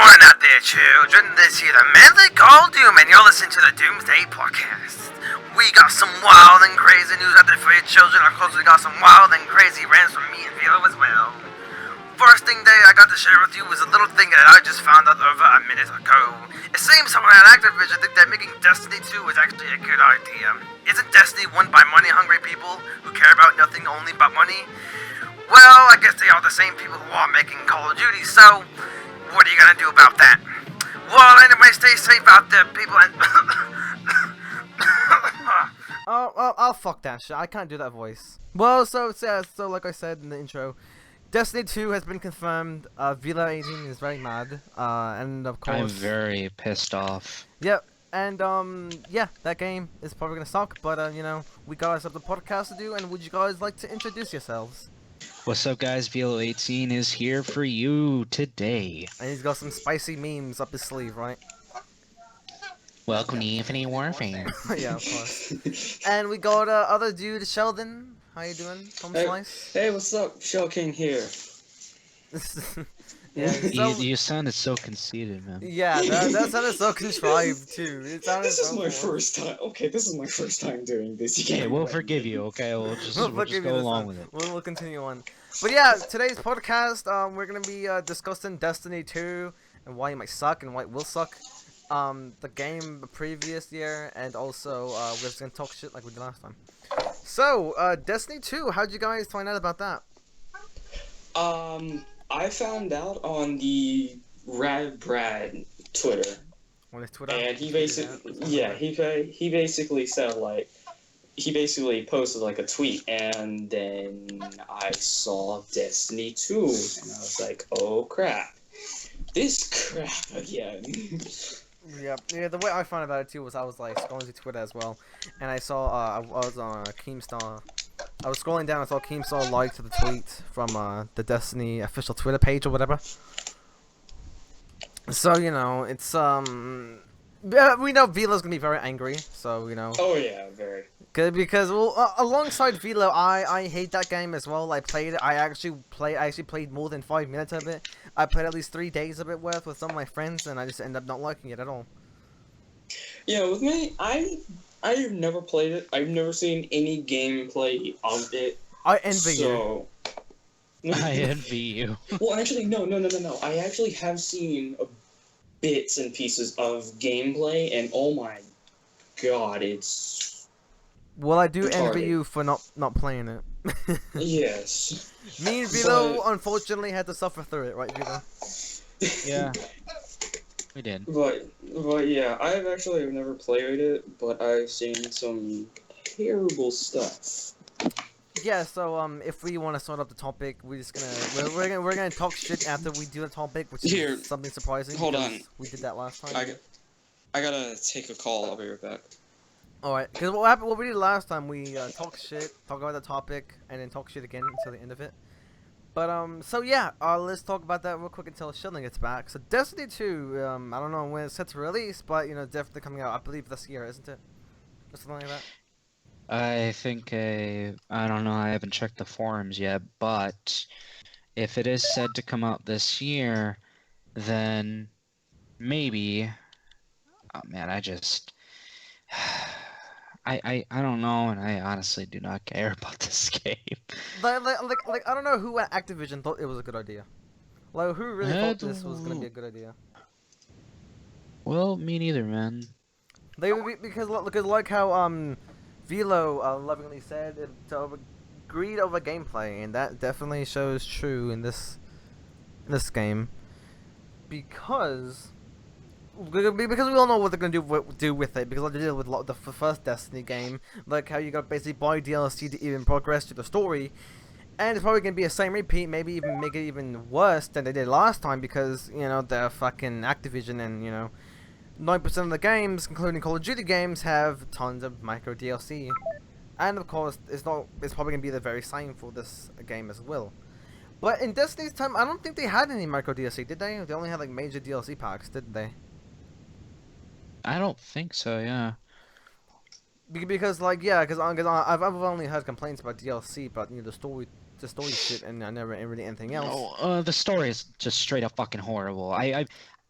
morning out there, children. This here the man they call Doom, and you're listening to the Doomsday Podcast. We got some wild and crazy news out there for you children. Of course, we got some wild and crazy rants from me and Vilo as well. First thing that I got to share with you was a little thing that I just found out over a minute ago. It seems someone at Activision think that making Destiny 2 is actually a good idea. Isn't Destiny won by money-hungry people who care about nothing only but money? Well, I guess they are the same people who are making Call of Duty, so what are you gonna do about that? Well, anyway, stay safe out there, people, and I'll fuck that shit. I can't do that voice. Well, so like I said in the intro, Destiny 2 has been confirmed. Villa 18 is very mad. And of course, I'm very pissed off. Yep. And yeah, that game is probably gonna suck. But you know, we guys have the podcast to do. And would you guys like to introduce yourselves? What's up, guys? Velo18 is here for you today. And he's got some spicy memes up his sleeve, right? Welcome to Infinite Warfare. Yeah, of course. And we got other dude, Sheldon. How you doing, Tom Slice? Hey, what's up? Shell King here. Yeah, You sounded so conceited, man. Yeah, that sounded so contrived too. It sounded This is so my cool. first time. Okay, this is my first time doing this. Okay, we'll forgive you, okay? We'll just go along with it. We'll continue on. But yeah, today's podcast, we're gonna be discussing Destiny 2 and why it might suck and why it will suck. The game the previous year, and also we're just gonna talk shit like we did last time. So, Destiny 2, how'd you guys find out about that? I found out on the Rad Brad Twitter, On his Twitter? and he basically said he basically posted like a tweet, and then I saw Destiny 2, and I was like, oh crap, this crap again. Yeah, the way I found about it too was I was like scrolling through Twitter as well, and I saw I was on Keemstar. I was scrolling down and saw Keemstar liked the tweet from the Destiny official Twitter page or whatever. So you know, it's we know Velo's gonna be very angry, so you know. Oh yeah, very. Because well, alongside Velo, I hate that game as well. I played it. I actually played more than 5 minutes of it. I played at least 3 days of it worth with some of my friends, and I just ended up not liking it at all. Yeah, with me, I've never played it. I've never seen any gameplay of it. I envy you. I envy you. Well, actually, no. I actually have seen bits and pieces of gameplay, and oh my god, it's... Well, I do retarded. envy you for not playing it. Yes. Me and Velo unfortunately had to suffer through it, right, Velo? Yeah, we did. But yeah, I've actually never played it, but I've seen some terrible stuff. Yeah. So if we want to start up the topic, we're gonna talk shit after we do the topic, which is Here, something surprising. hold because on. We did that last time. I gotta take a call. I'll be right back. Alright, because what we did last time, we talk about the topic, and then talk shit again until the end of it. But, so yeah, let's talk about that real quick until Sheldon gets back. So, Destiny 2, I don't know when it's set to release, but, you know, definitely coming out, I believe, this year, isn't it? Or something like that? I think I don't know, I haven't checked the forums yet, but if it is said to come out this year, then maybe... Oh man, I just... I don't know, and I honestly do not care about this game. Like, I don't know who at Activision thought it was a good idea. Like, who really thought this was gonna be a good idea? Well, me neither, man. Because like how, Velo lovingly said, greed over gameplay, and that definitely shows true in this game. Because we all know what they're gonna do with it, because like they did with the first Destiny game, like how you gotta basically buy DLC to even progress through the story, and it's probably gonna be the same repeat, maybe even make it even worse than they did last time, because you know they're fucking Activision, and you know 9% of the games, including Call of Duty games, have tons of micro DLC, and of course it's probably gonna be the very same for this game as well. But in Destiny's time, I don't think they had any micro DLC, did they? They only had like major DLC packs, didn't they? I don't think so, yeah. Because like yeah, because I've only heard complaints about DLC, but you know the story shit, and I never really anything else. No, the story is just straight up fucking horrible.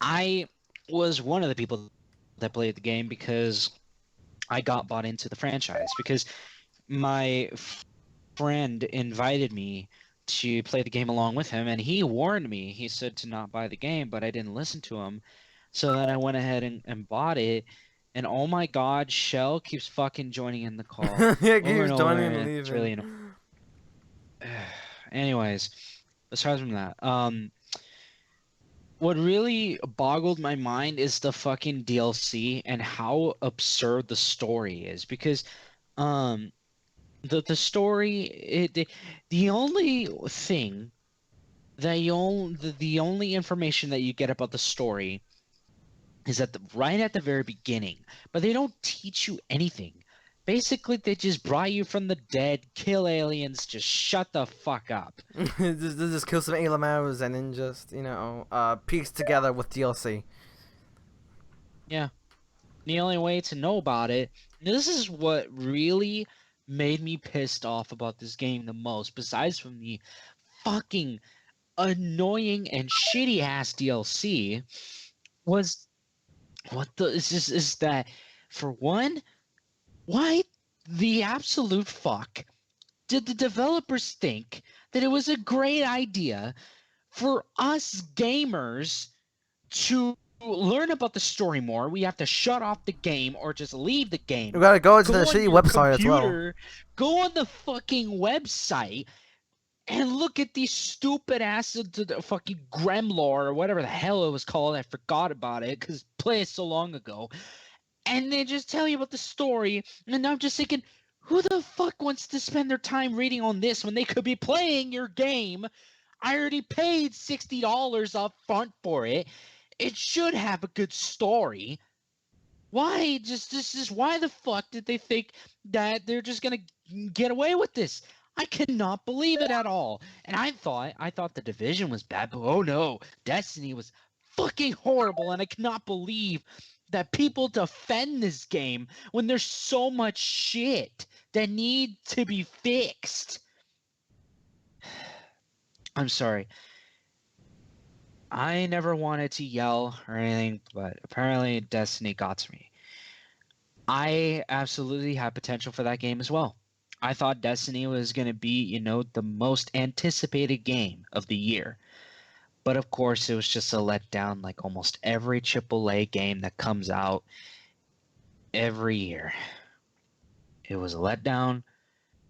I was one of the people that played the game because I got bought into the franchise because my friend invited me to play the game along with him, and he warned me. He said to not buy the game, but I didn't listen to him. So then I went ahead and bought it. And oh my God, Shell keeps fucking joining in the call Yeah, over keeps and over, joining and and it's leaving. really anyways, aside from that, what really boggled my mind is the fucking DLC and how absurd the story is because um the story the only thing that the only information that you get about the story is at the right at the very beginning, but they don't teach you anything. Basically, they just brought you from the dead, kill aliens, just shut the fuck up. Just kill some ALMOs and then just, piece together with DLC. Yeah. The only way to know about it, this is what really made me pissed off about this game the most, besides from the fucking annoying and shitty ass DLC, was what the is that for one, why the absolute fuck did the developers think that it was a great idea for us gamers to learn about the story more? We have to shut off the game or just leave the You game. gotta go into the Go on shitty your website as well. computer, go on the fucking website and look at these stupid ass fucking Gremlore or whatever the hell it was called. I forgot about it because played so long ago. And they just tell you about the story, and I'm just thinking, who the fuck wants to spend their time reading on this when they could be playing your game? I already paid $60 up front for it. It should have a good story. Why just why the fuck did they think that they're just gonna get away with this? I cannot believe it at all. And I thought the Division was bad, but oh no, Destiny was fucking horrible, and I cannot believe that people defend this game when there's so much shit that need to be fixed. I'm sorry. I never wanted to yell or anything, but apparently Destiny got to me. I absolutely had potential for that game as well. I thought Destiny was going to be, the most anticipated game of the year. But of course, it was just a letdown like almost every AAA game that comes out every year. It was a letdown,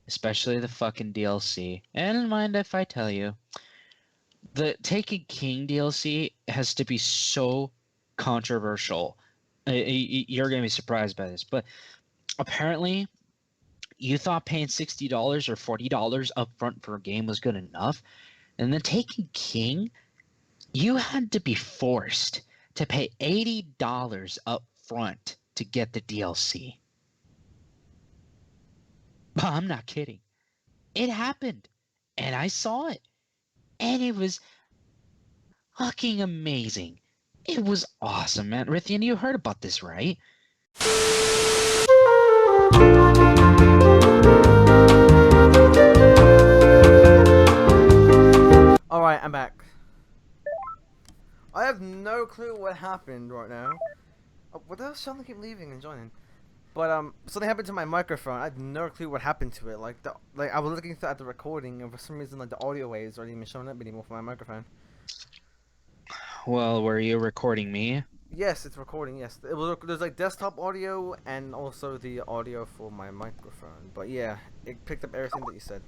especially the fucking DLC. And mind if I tell you, the Taken King DLC has to be so controversial. You're going to be surprised by this, but apparently you thought paying $60 or $40 upfront for a game was good enough, and then Taken King, you had to be forced to pay $80 upfront to get the DLC. But I'm not kidding. It happened, and I saw it, and it was fucking amazing. It was awesome, man. Rithian, you heard about this, right? Alright, I'm back. I have no clue what happened right now. What the hell? Sheldon keep leaving and joining. But something happened to my microphone. I have no clue what happened to it. Like I was looking at the recording, and for some reason, like the audio waves aren't even showing up anymore for my microphone. Well, were you recording me? Yes, it's recording. Yes, there's like desktop audio and also the audio for my microphone. But yeah, it picked up everything that you said.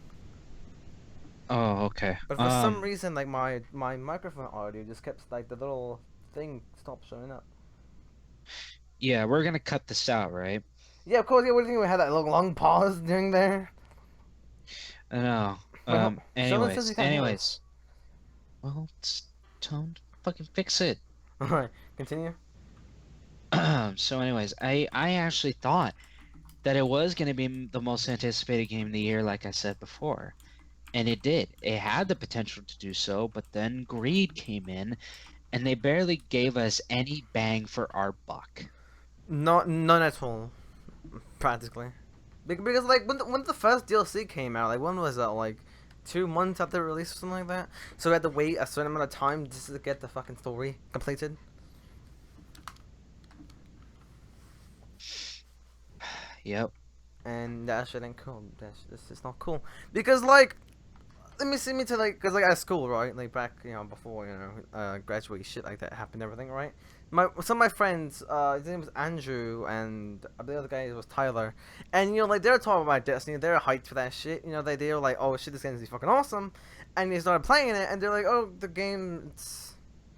Oh, okay. But for some reason, like my microphone audio just kept like the little thing stopped showing up. Yeah, we're gonna cut this out, right? Yeah, of course. Yeah, what do you think we had that long pause during there? I know. But Sheldon says he can't hear us. Anyways. Well, don't fucking fix it. Alright, continue. So anyways, I actually thought that it was gonna be the most anticipated game of the year, like I said before. And it did. It had the potential to do so, but then greed came in, and they barely gave us any bang for our buck. None at all, practically. Because like when the first DLC came out, like when was that? Like 2 months after release or something like that. So we had to wait a certain amount of time just to get the fucking story completed. Yep. And that shit ain't cool. That's just not cool. Because like, let me see me to like, cause like at school, right? Like back, before graduate shit like that happened, everything, right? Some of my friends, his name was Andrew, and the other guy was Tyler, and like they were talking about Destiny, they were hyped for that shit. They were like, oh shit, this game's gonna be fucking awesome, and they started playing it, and they're like, oh, the game, it's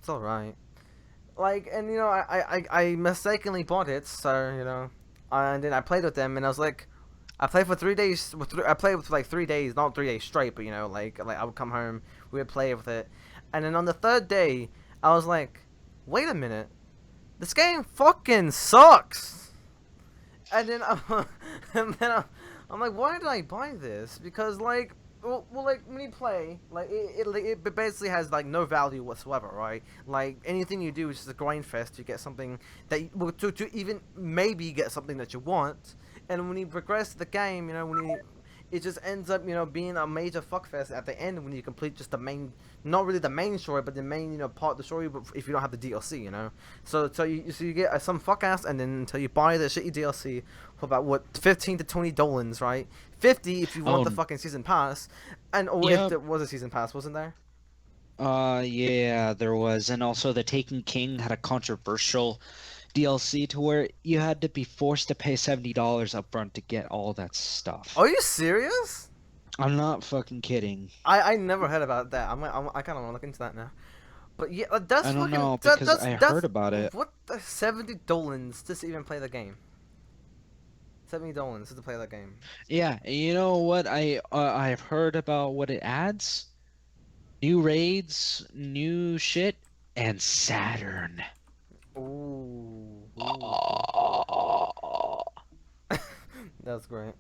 alright. Like, and I mistakenly bought it, so and then I played with them, and I was like. I played for 3 days. I played with like 3 days, not 3 days straight, but like I would come home, we would play with it, and then on the third day, I was like, wait a minute, this game fucking sucks. And then I'm like, why did I buy this? Because like, like when you play, like it basically has like no value whatsoever, right? Like anything you do is just a grind fest to get something to even maybe get something that you want. And when you progress the game, it just ends up, being a major fuckfest at the end when you complete just the main, not really the main story, but the main, part of the story. But if you don't have the DLC, so you get some fuck ass, and then until you buy the shitty DLC for about what $15 to $20, right? 50 if you want the fucking season pass, and if there was a season pass, wasn't there? Yeah, there was, and also the Taken King had a controversial DLC to where you had to be forced to pay $70 upfront to get all that stuff. Are you serious? I'm not fucking kidding. I never heard about that. I kind of want to look into that now. But yeah, that's I don't fucking. know because I heard about it. What the $70 to even play the game? $70 to play that game. Yeah, you know what I've heard about what it adds? New raids, new shit, and Saturn. Ooh. That's great.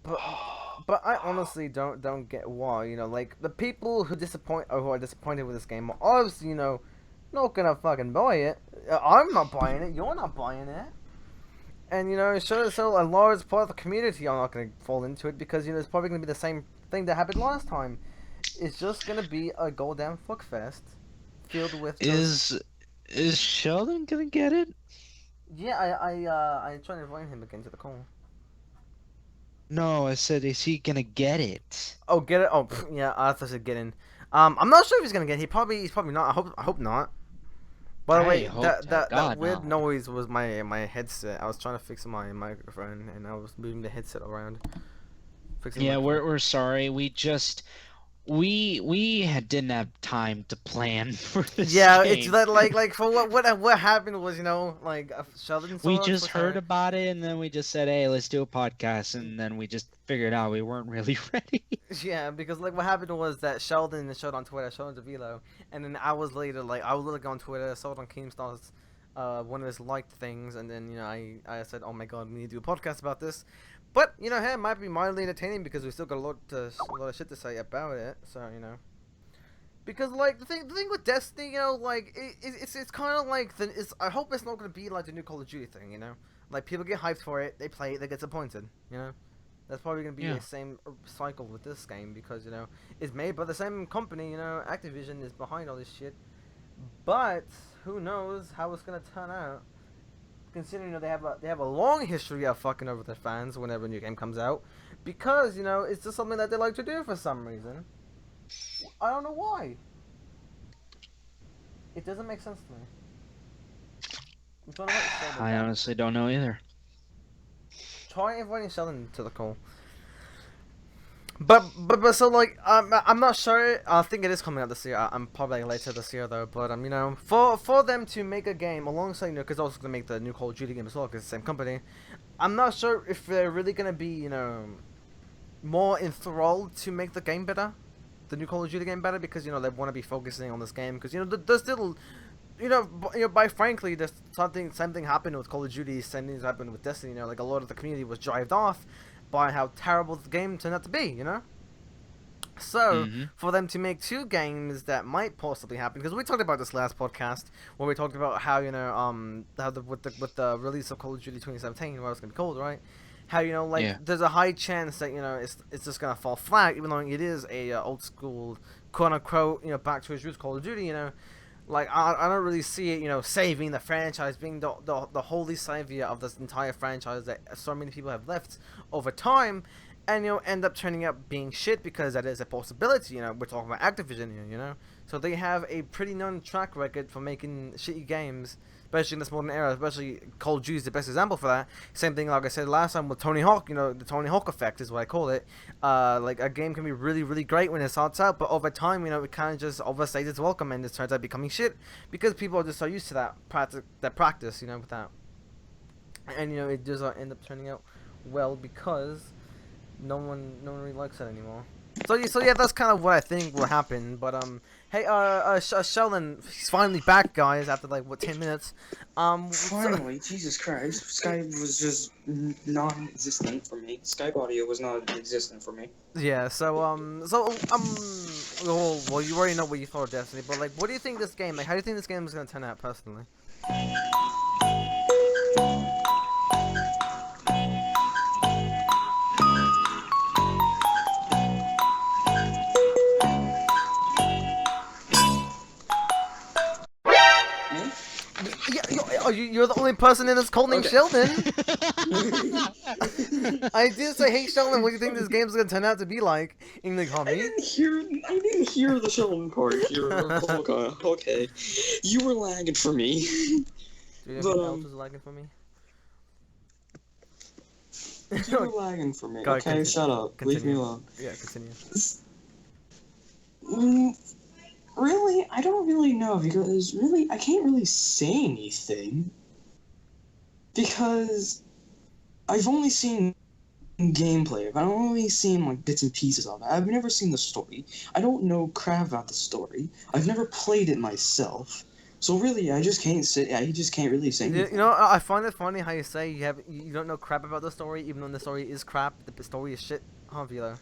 But I honestly don't get why, like the people who are disappointed with this game are obviously, not gonna fucking buy it. I'm not buying it, you're not buying it. And so a large part of the community are not gonna fall into it because it's probably gonna be the same thing that happened last time. It's just gonna be a goddamn fuckfest filled with Is Sheldon gonna get it? Yeah, I tried to invite him again to the call. No, I said, is he gonna get it? Oh, get it? Oh, yeah, I thought I said get in. I'm not sure if he's gonna get it. He's probably not. I hope not. By the way, that weird noise was my headset. I was trying to fix my microphone, and I was moving the headset around. Yeah, we're sorry. We didn't have time to plan for this. Yeah, game. It's like for what happened was like Sheldon. We just heard about it, and then we just said, hey, let's do a podcast, and then we just figured out we weren't really ready. Yeah, because like what happened was that Sheldon showed on Twitter, Sheldon DeVilo, and then hours later, like I was looking on Twitter, saw it on Keemstar's one of his liked things, and then I said, oh my god, we need to do a podcast about this. But hey, it might be mildly entertaining because we still got a lot of shit to say about it. So because like the thing with Destiny, like it's kind of like I hope it's not gonna be like the new Call of Duty thing, like people get hyped for it, they play it, they get disappointed, That's probably gonna be the same cycle with this game because it's made by the same company, Activision is behind all this shit. But who knows how it's gonna turn out? Considering they have a long history of fucking over their fans whenever a new game comes out, because it's just something that they like to do for some reason. I don't know why. It doesn't make sense to me. I'm trying to I honestly don't know either. Try inviting Sheldon to the call. But so like I'm not sure. I think it is coming out this year. I'm probably later this year though. But for them to make a game alongside because also gonna make the new Call of Duty game as well because it's the same company. I'm not sure if they're really gonna be more enthralled to make the game better, the new Call of Duty game better because they want to be focusing on this game because there's still. By frankly, there's same thing happened with Call of Duty, same things happened with Destiny. Like a lot of the community was drived off by how terrible the game turned out to be. So for them to make two games that might possibly happen, because we talked about this last podcast where we talked about how with the release of Call of Duty 2017, what it's gonna be called, right? How there's a high chance that it's just gonna fall flat, even though it is a old school quote unquote back to its roots Call of Duty. Like I don't really see it, saving the franchise, being the holy savior of this entire franchise that so many people have left over time, and end up turning up being shit because that is a possibility. We're talking about Activision here, so they have a pretty known track record for making shitty games, especially in this modern era. Especially Call of Duty is the best example for that. Same thing, like I said last time with Tony Hawk. The Tony Hawk effect is what I call it. Like a game can be really, really great when it starts out, but over time, it kind of just overstays its welcome and it turns out becoming shit because people are just so used to that practice, with that, and it does not end up turning out well because no one really likes it anymore. So yeah, that's kind of what I think will happen. But hey, Sheldon, he's finally back, guys, after like 10 minutes. Finally, Jesus Christ, Skype was just non-existent for me. Skype audio was not existent for me. Yeah. Well, you already know what you thought of Destiny, but like, what do you think this game? Like, how do you think this game is gonna turn out, personally? You're the only person in this call named Sheldon. I did say, hey Sheldon, what do you think this game's gonna turn out to be like? And you're like, huh, I didn't hear the Sheldon part here. Okay. You were lagging for me. Do you have anything else is lagging for me? You were lagging for me. Go, okay, continue. Shut up. Continue. Leave me alone. Yeah, continue. Really? I don't really know, because really, I can't really say anything. Because I've only seen gameplay. I've only seen like bits and pieces of it. I've never seen the story. I don't know crap about the story. I've never played it myself. So really, I just can't say. I just can't really say anything. I find it funny how you say you don't know crap about the story, even though the story is crap. The story is shit, huh, Vilo?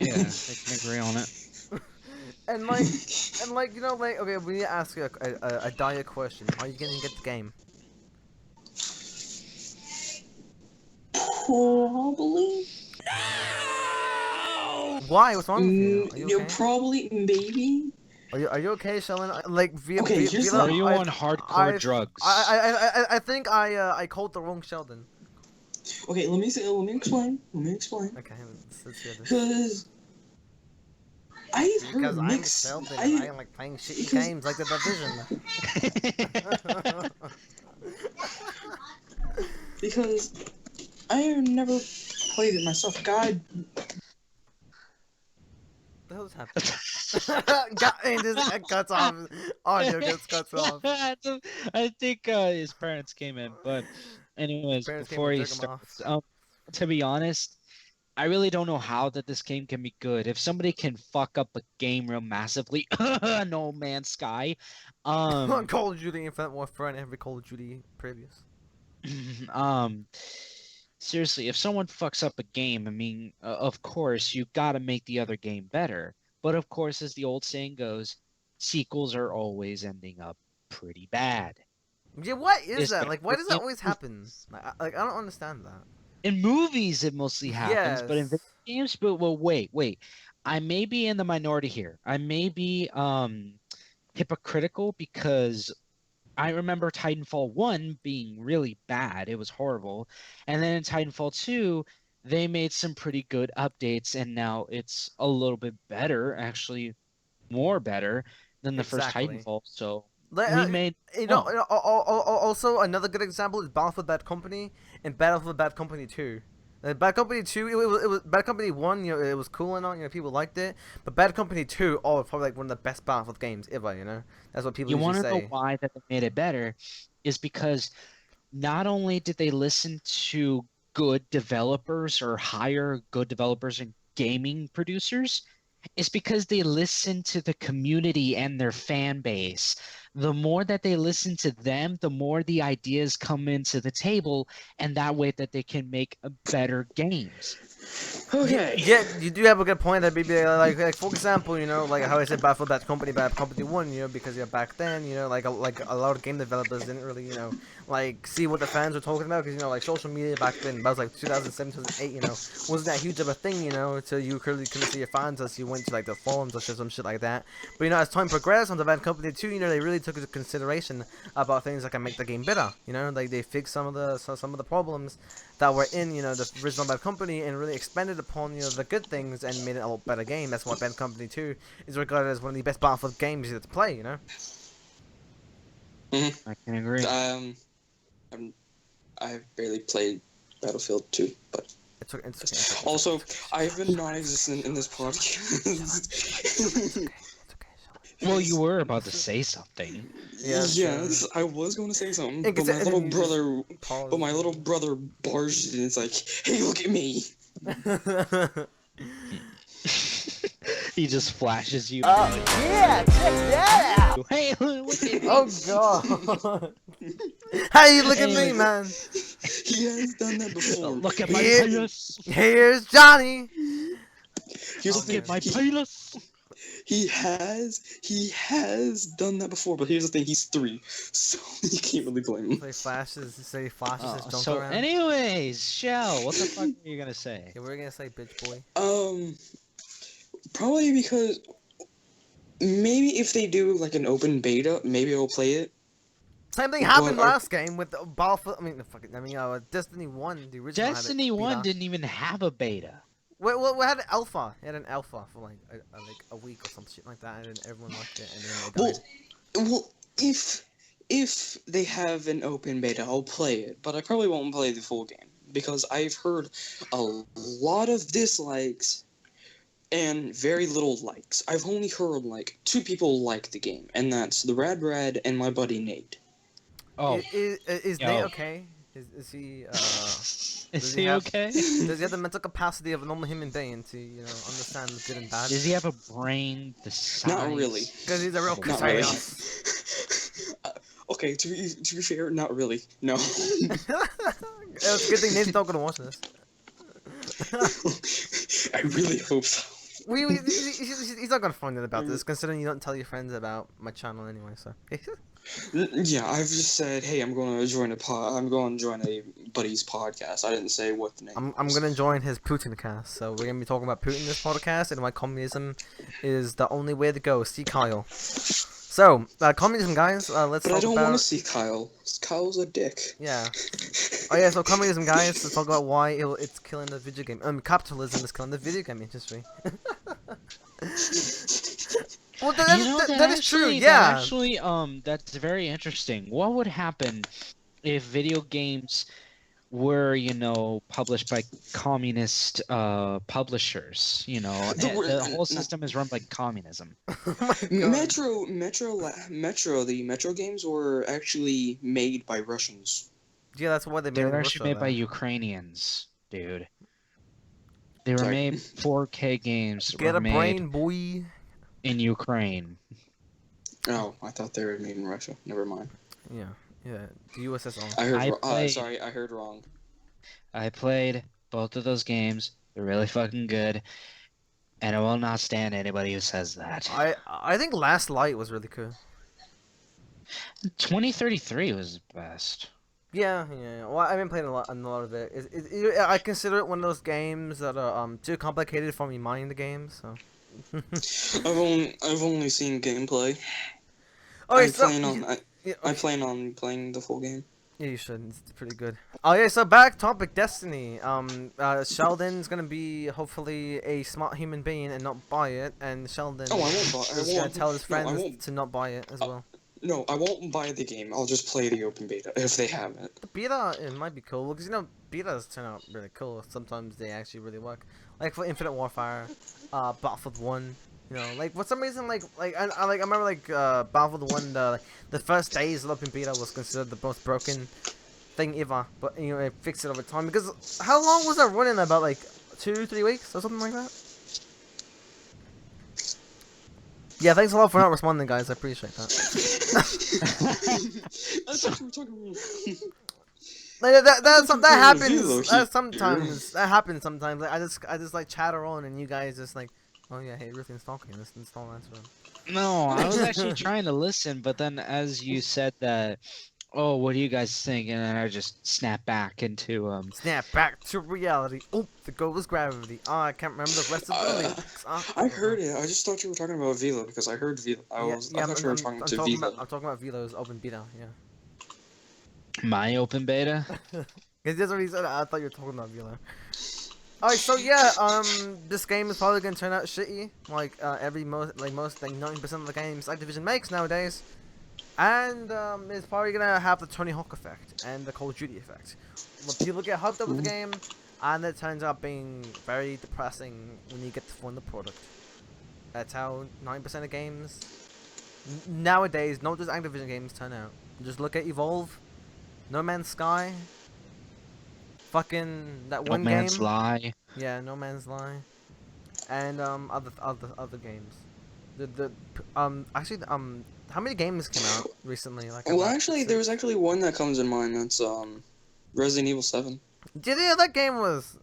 Yeah, I can agree on it. And like, okay, we need to ask you a dire question. Are you gonna get the game? Probably. Why? What's wrong with you? Are you okay? Probably, maybe. Are you okay, Sheldon? Like, Okay, here's the- Are you on hardcore drugs? I think I called the wrong Sheldon. Okay, let me explain. Okay, let's hear this. Because I've heard Because I'm mixed. Sheldon, and I like playing shitty games like The Division. Because I have never played it myself. God. What the hell's happening? It cuts off. Audio gets cuts off. I think his parents came in, but anyways, Parents came before and he took him off. starts, to be honest, I really don't know how that this game can be good. If somebody can fuck up a game real massively, No Man's Sky, Call of Duty Infinite Warfare and every Call of Duty previous. seriously, if someone fucks up a game, I mean, of course, you gotta make the other game better. But of course, as the old saying goes, sequels are always ending up pretty bad. Yeah, what is that? Like, why does that In always happen? Like, I don't understand that. in movies, it mostly happens, but in Yes. video games, but well, wait. I may be in the minority here. I may be hypocritical because I remember Titanfall 1 being really bad. It was horrible. And then in Titanfall 2, they made some pretty good updates, and now it's a little bit better, actually more better than the first Exactly. Titanfall. So Like, we made also another good example is Battlefield Bad Company and Battlefield Bad Company 2. Bad Company 2, it was Bad Company 1, it was cool and all, people liked it. But Bad Company 2, probably like one of the best Battlefield games ever, That's what people you usually want to know say. why that they made it better is because not only did they listen to good developers or hire good developers and gaming producers, it's because they listen to the community and their fan base. The more that they listen to them, the more the ideas come into the table, and that way that they can make better games. Okay. Yeah, you do have a good point. That maybe like for example, you know, like how I said Battlefield Bad Company, Bad Company 1, you know, because back then, you know, like a lot of game developers didn't really, you know, like see what the fans were talking about, because you know, like social media back then, that was like 2007, 2008, you know, wasn't that huge of a thing, you know, so you clearly couldn't see your fans unless you went to like the forums or some shit like that. But you know, as time progressed on the Bad Company 2, you know, they really took into consideration about things that can make the game better. You know, like they fixed some of the problems that were in, you know, the original Bad Company, and really expanded upon, you know, the good things and made it a lot better game. That's why Bad Company 2 is regarded as one of the best Battlefield games to play, you know? I can agree. I've barely played Battlefield 2, but It's okay. also I've been non-existent in this podcast. It's okay. Well, you were about to say something. Yeah, yes, I was going to say something, And but my little you brother, pause. but my little brother barged in. It's like, hey, look at me. He just flashes you. Yeah, check that out! Hey, look at me. Oh god! How you look at me, man? He has done that before. Look at my Here- penis. Here's Johnny! Here's Look the at my thing. penis. He has done that before, but here's the thing: he's 3, so you can't really blame him. So he flashes his junk So, around. anyways, Shell, what the fuck are you gonna say? Yeah, we're gonna say bitch boy. Probably because maybe if they do like an open beta, maybe I'll play it. Same thing happened Well, last game with Battlefield. Destiny 1, the original. Destiny had it 1 beta. didn't even have a beta. We had an alpha. It had an alpha for like a week or some shit like that, and then everyone liked it, and then they died. Well, if they have an open beta, I'll play it, but I probably won't play the full game because I've heard a lot of dislikes and very little likes. I've only heard like 2 people like the game, and that's the Rad Rad and my buddy Nate. Oh, Is Yo. Nate okay? Is he is he he have- okay? does he have the mental capacity of a normal human being to, you know, understand the good and bad? Does he have a brain the size? Not really. Because he's a real Not Not crusader. really. Okay, to be fair, not really. No. It's a good thing Nate's not gonna watch this. I really hope so. He's not gonna find out about this, considering you don't tell your friends about my channel anyway. So. Yeah, I've just said, hey, I'm going to join a buddy's podcast. I didn't say what the name. I'm was. gonna join his Putin cast. So we're gonna be talking about Putin in this podcast, and why communism is the only way to go. See Kyle. So communism, guys. Let's But I talk don't about. want to see Kyle. Kyle's a dick. Yeah. Oh yeah. So communism, guys. Let's talk about why it's killing the video game. Capitalism is killing the video game industry. Well, that is true. Yeah. That's very interesting. What would happen if video games were, you know, published by communist publishers? You know, the whole system is run by communism. Oh my God. The Metro games were actually made by Russians. Yeah, that's why they They made were it actually made Russia, by though. Ukrainians, dude. They were Sorry. made 4K games. Get were a made brain, boy. in Ukraine. Oh, I thought they were made in Russia. Never mind. Yeah. The USSR. I heard. I played- Sorry, I heard wrong. I played both of those games. They're really fucking good. And I will not stand anybody who says that. I think Last Light was really cool. 2033 was the best. Yeah. Well, I've been playing a lot of it. I consider it one of those games that are too complicated for me minding the game. So. I've only seen gameplay. Okay, I so I plan on playing the full game. yeah, you should. It's pretty good. Oh yeah, so back topic Destiny. Sheldon's gonna be hopefully a smart human being and not buy it, and Sheldon Oh, I won't buy. is gonna tell his No, I friends won't. to not buy it as well. No, I won't buy the game. I'll just play the open beta if they have it. The beta, it might be cool because you know betas turn out really cool. Sometimes they actually really work. Like for Infinite Warfare, Battlefield 1. You know, like for some reason, I remember Battlefield 1. The first days of open beta was considered the most broken thing ever. But you know, it fixed it over time because how long was that running? About like 2-3 weeks or something like that. Yeah, thanks a lot for not responding, guys. I appreciate that. I thought you were talking. Like that That's that compared to happens. Velo That happens sometimes. Like I just like chatter on, and you guys just like, oh yeah, hey, Ruthie's talking. Let's install answer him. No, I was actually trying to listen, but then as you said that, oh, what do you guys think? And then I just snapped back into Snap back to reality. Oh, the goal was gravity. Oh, I can't remember the rest of the lyrics. I heard it. I just thought you were talking about Velo because I heard Velo. I thought you were talking to Velo. I'm talking about Velo's open beta. Yeah. my open beta. Because that's what he said. I thought you were talking about Velo. Alright, so yeah, this game is probably gonna turn out shitty, like most 90% of the games Activision makes nowadays, and it's probably gonna have the Tony Hawk effect and the Call of Duty effect. Well, people get hyped up with the game, and it turns out being very depressing when you get to find the product. That's how 90% of games nowadays, not just Activision games, turn out. Just look at Evolve, No Man's Sky. Fucking that one No Man's game. Lie. Yeah, No Man's Lie, and other games. How many games came out recently? Like, Well, about actually, six? there was actually one that comes in mind. That's Resident Evil 7. Yeah, that game was.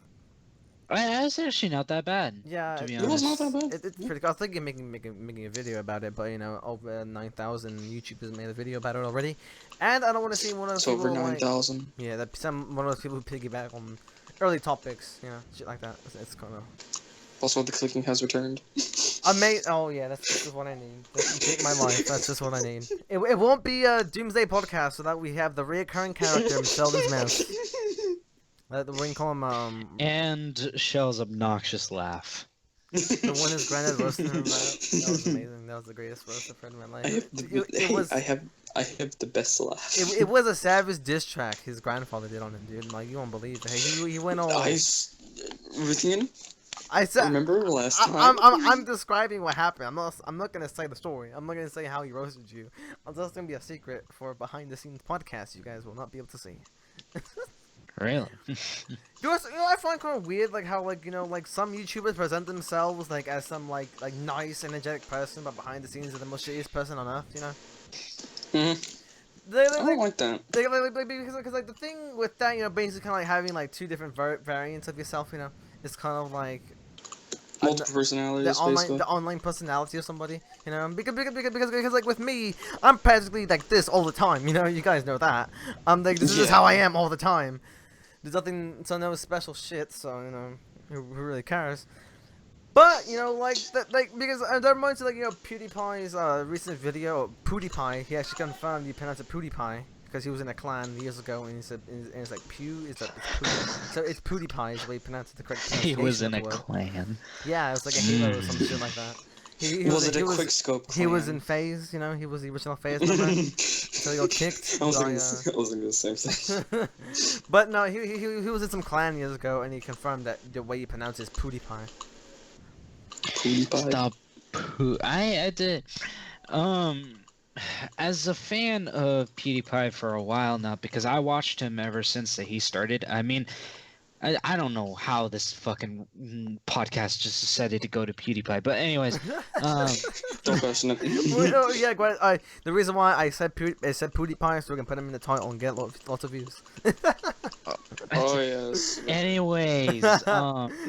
It's actually not that bad. Yeah, To be It was not honest. that bad. It's pretty cool. I was thinking making a video about it, but you know, over 9,000 YouTubers made a video about it already, and I don't want to see one of those It's over people like 9,000. yeah, that one of those people who piggyback on early topics, you know, shit like that. It's kind of. Also, the clicking has returned. Oh yeah, that's just what I need. That's take my life. That's just what I need. It won't be a Doomsday podcast so that we have the reoccurring character himself, his mouse. We can call him And Shell's obnoxious laugh. the one his granddad roasted him about. That was amazing. That was the greatest roast I've heard in my life. I have the best laugh. It was a savage diss track his grandfather did on him, dude. Like you won't believe it. He went all. Ruthian, I said. remember last time? I'm describing what happened. I'm not gonna say the story. I'm not gonna say how he roasted you. It's just gonna be a secret for behind the scenes podcast. You guys will not be able to see. Really? I find kind of weird, like how like some YouTubers present themselves like as some like nice, energetic person, but behind the scenes they're the most shittiest person on earth. You know. I don't like that. Because like the thing with that, you know, basically kind of like having like two different variants of yourself. You know, it's kind of like Multiple personalities, basically. the online personality of somebody, you know, because like with me, I'm practically like this all the time, you know, you guys know that. Like this is how I am all the time. There's nothing, so no special shit, so you know, who really cares? But you know, like that, like because that reminds me, like you know, PewDiePie's recent video, Pewdiepie, he actually confirmed he pronounced it Pewdiepie. Because he was in a clan years ago, and he said, and it's like Pew, it's Pew. So it's Pewdiepie is the way he pronounced it, the correct pronunciation. He was in of a the word. clan. Yeah, it was like a Halo or some shit like that. Was it a quick scope? He was in Phase, you know, he was the original Phase member. So he got kicked. I was thinking the same thing. But no, he was in some clan years ago, and he confirmed that the way you pronounce it is Pewdiepie. Stop. I did. As a fan of PewDiePie for a while now, because I watched him ever since he started. I mean, I don't know how this fucking podcast just decided to go to PewDiePie, but anyways, Don't question it. Well, yeah, the reason why I said PewDiePie is so we can put him in the title and get lots of views. Oh yes. anyways,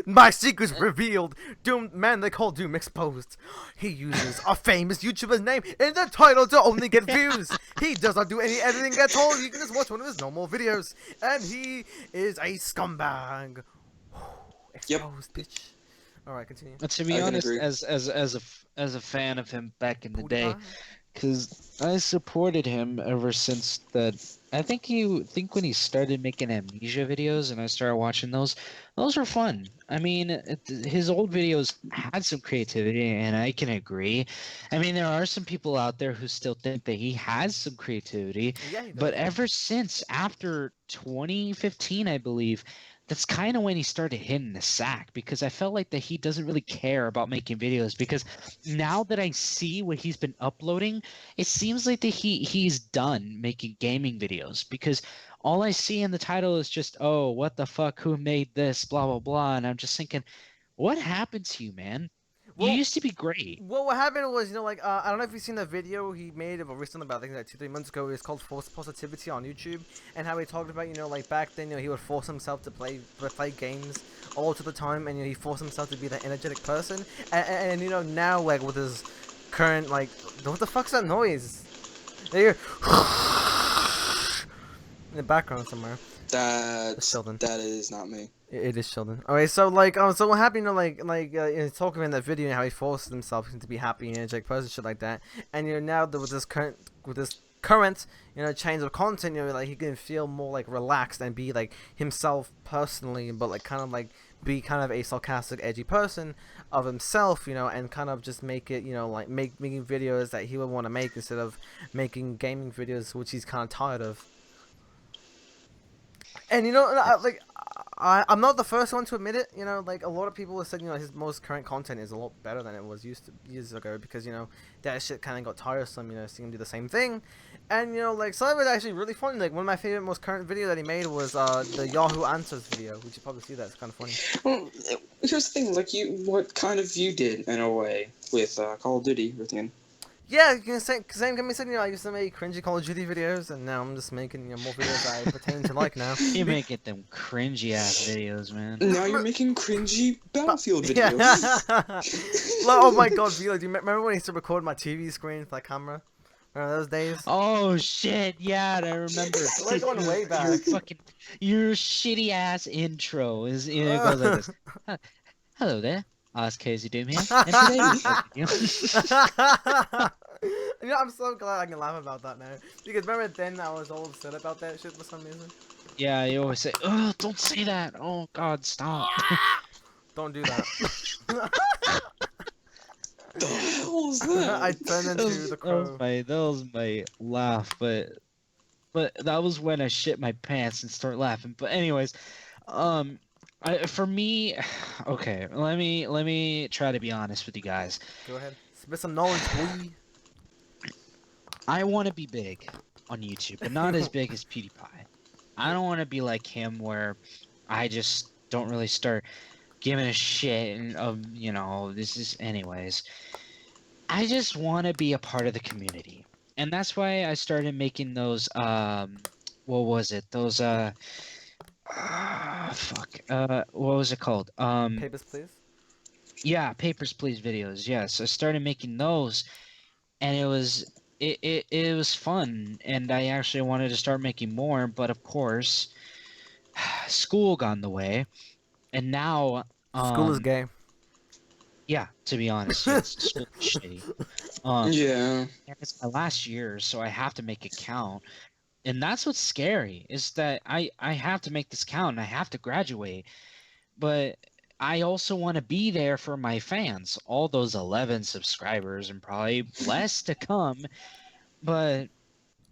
My secret's revealed. Doom man they call Doom exposed. He uses a famous YouTuber's name in the title to only get views. He does not do any editing at all. You can just watch one of his normal videos, and he is a scumbag. Exposed, bitch. All right, continue. to be honest, as a fan of him back in the day, PewDiePie? because I supported him ever since that. I think when he started making amnesia videos and I started watching those were fun. I mean, his old videos had some creativity, and I can agree. I mean, there are some people out there who still think that he has some creativity, Yeah, he does. but ever since after 2015, I believe, that's kind of when he started hitting the sack, because I felt like that he doesn't really care about making videos, because now that I see what he's been uploading, it seems like that he's done making gaming videos, because all I see in the title is just, oh, what the fuck, who made this, blah blah blah, and I'm just thinking, what happened to you, man? You Well, used to be great. well, what happened was, I don't know if you've seen the video he made of recently, about I think like 2-3 months ago. It's called Force Positivity on YouTube, and how he talked about, like back then, he would force himself to play games all to the time, and he forced himself to be that energetic person, and now like with his current like, what the fuck's that noise? There, in the background somewhere. It's Sheldon. That is not me. It is Sheldon. Okay, so so what happened? Talking about in that video, how he forced himself to be happy and energetic person, shit like that. And now with this current change of content, like he can feel more like relaxed and be like himself personally, but like kind of like be kind of a sarcastic, edgy person of himself, and kind of just make it, like making videos that he would want to make instead of making gaming videos, which he's kind of tired of. And I'm not the first one to admit it. Like a lot of people have said, his most current content is a lot better than it was years ago, because that shit kind of got tiresome. Seeing him do the same thing, and like some of it actually really funny. Like one of my favorite, most current video that he made was the Yahoo Answers video. We should probably see that. It's kind of funny. Well, here's the thing. Like what kind of you did in a way with Call of Duty at the end. Yeah, you can say, same can be said. I used to make cringy Call of Duty videos, and now I'm just making more videos that I pertain to like now. You making them cringy ass videos, man. Now you're making cringy Battlefield Yeah. videos. Oh my god, Vila, do you remember when I used to record my TV screen with that camera? Remember those days? Oh shit, yeah, I remember. We're going way back. Your shitty ass intro is it goes like this. Hello there, Ask Casey Doom here, and today we're I'm so glad I can laugh about that now. Because remember then I was all upset about that shit for some reason. Yeah, you always say, "Oh, don't say that." Oh God, stop. Don't do that. The hell was that? I turned into the crow. That was my laugh, but that was when I shit my pants and start laughing. But anyways, for me, okay, let me try to be honest with you guys. Go ahead. Spit some knowledge, boy. I want to be big on YouTube, but not as big as Pewdiepie. I don't want to be like him, where I just don't really start giving a shit and this is anyways. I just want to be a part of the community, and that's why I started making those what was it, those what was it called, Papers, please. yeah, Papers Please videos. Yes, I started making those, and it was fun, and I actually wanted to start making more, but of course school got in the way, and now School is gay. yeah, to be honest, yes, school is shitty. Yeah. And it's my last year, so I have to make it count, and that's what's scary, is that I have to make this count and I have to graduate, but I also want to be there for my fans, all those 11 subscribers and probably less to come, but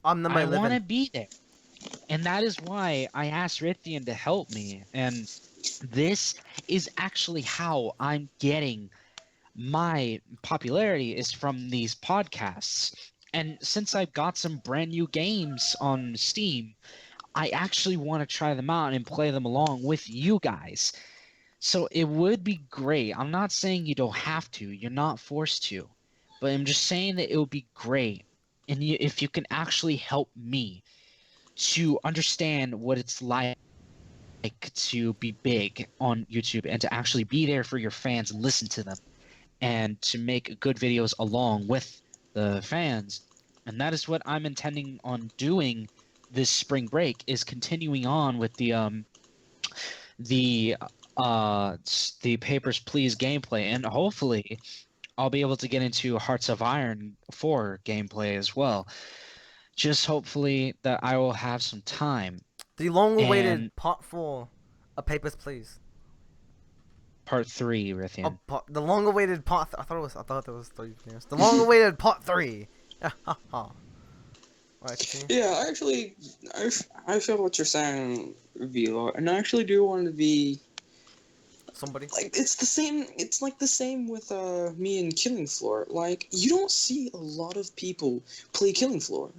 I'm number I 11. want to be there. And that is why I asked Rithian to help me, and this is actually how I'm getting my popularity, is from these podcasts. And since I've got some brand new games on Steam, I actually want to try them out and play them along with you guys. So it would be great. I'm not saying you don't have to. You're not forced to. But I'm just saying that it would be great and if you can actually help me to understand what it's like to be big on YouTube and to actually be there for your fans and listen to them and to make good videos along with the fans. And that is what I'm intending on doing this spring break, is continuing on with the Papers, Please gameplay, and hopefully I'll be able to get into Hearts of Iron 4 gameplay as well. Just hopefully that I will have some time. The long-awaited And- part 4 of Papers, Please. Part 3, Rithian. The long-awaited part. I thought there was 3 years. The long-awaited part 3. Alright, continue. Yeah, actually, I feel what you're saying, Vila, and I actually do want to be Somebody. like, it's the same. It's like the same with me and Killing Floor. Like, you don't see a lot of people play Killing Floor.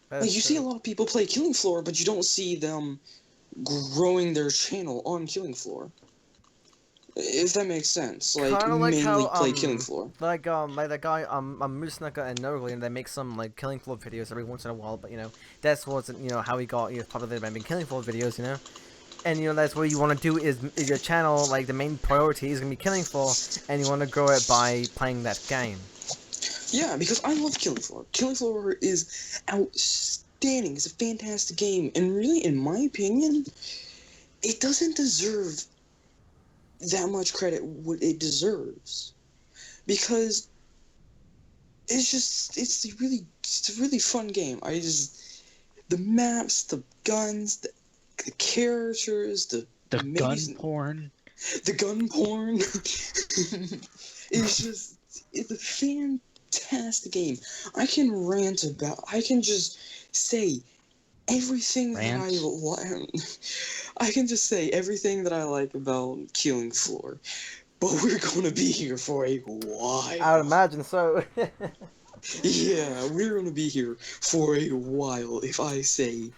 Like, you see a lot of people play Killing Floor, but you don't see them growing their channel on Killing Floor. If that makes sense. Like, Kind of like mainly how play Killing Floor. like that guy Moosnaka and Nogli, and they make some like Killing Floor videos every once in a while, but that's wasn't how he got popular by making Killing Floor videos, and that's what you want to do is your channel, like the main priority is gonna be Killing Floor, and you want to grow it by playing that game. Yeah, because I love Killing Floor. Killing Floor is outstanding. It's a fantastic game, and really, in my opinion, it doesn't deserve that much credit what it deserves, because it's a really fun game. The maps, the guns, the characters, The gun porn. the gun porn. It's a fantastic game. I can just say everything Rant. I can just say everything that I like about Killing Floor, but we're gonna be here for a while. I would imagine so. Yeah, we're gonna be here for a while if I say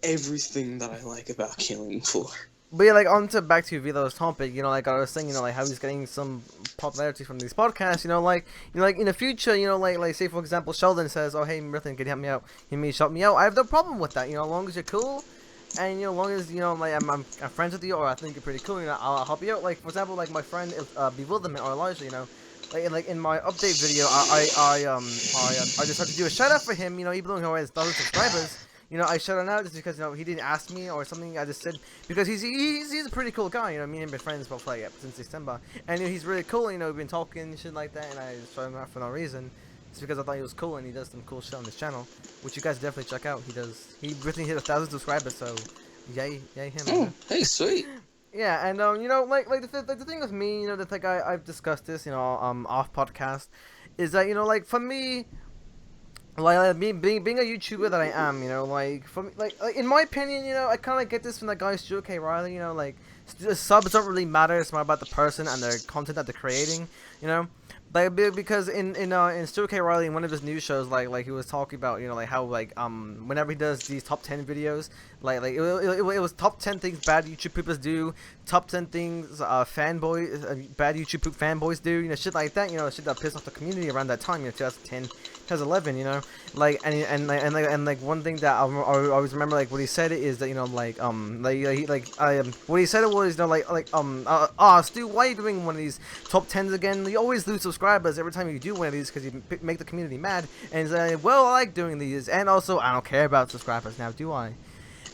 everything that I like about Killing Floor. But yeah, like back to Vilo's topic, like I was saying, like how he's getting some popularity from these podcasts, like in the future, like say for example Sheldon says, oh hey Mrithan, can you help me out? He may help me out. I have no problem with that, as long as you're cool, and as long as like I'm friends with you, or I think you're pretty cool, I'll help you out. Like for example, like my friend Bewilderment or Elijah, like in my update video, I decided to do a shout out for him, even though he only has 1,000 subscribers. I shut him out just because he didn't ask me or something. I just said because he's a pretty cool guy. Me and him have been friends for like since December, and he's really cool. We've been talking and shit like that, and I just shut him out for no reason. It's because I thought he was cool and he does some cool shit on his channel, which you guys definitely check out. He recently hit 1,000 subscribers, so yay him. Oh, hey, sweet. Yeah, and like the thing with me, the thing I've discussed this, off podcast, is that like for me. Like being a YouTuber that I am, like from like in my opinion, I kind of get this from the guy Stuart K. Riley, like the subs don't really matter. It's more about the person and the content that they're creating, Like because in Stuart K. Riley in one of his news shows, like he was talking about like how like whenever he does these top 10 videos, like it was top 10 things bad YouTube poopers do, top 10 things bad YouTube poop fanboys do, shit like that, shit that pissed off the community around that time, 2010, 2011, like and like one thing that I always remember, like what he said is that what he said was Stu, why are you doing one of these top 10s again? You always lose subscribers every time you do one of these because you make the community mad. And he's like, well, I like doing these, and also I don't care about subscribers now, do I?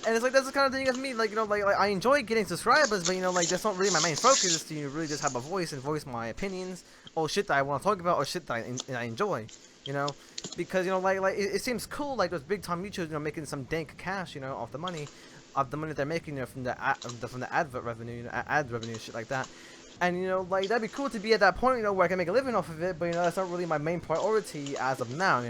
And it's like that's the kind of thing with me, like like I enjoy getting subscribers, but like that's not really my main focus. Is to really just have a voice and voice my opinions or shit that I want to talk about or shit that I enjoy, because like it seems cool, like those big time YouTubers, making some dank cash, off the money they're making, from the advert revenue, ad revenue, shit like that. And like that'd be cool to be at that point, where I can make a living off of it, but that's not really my main priority as of now,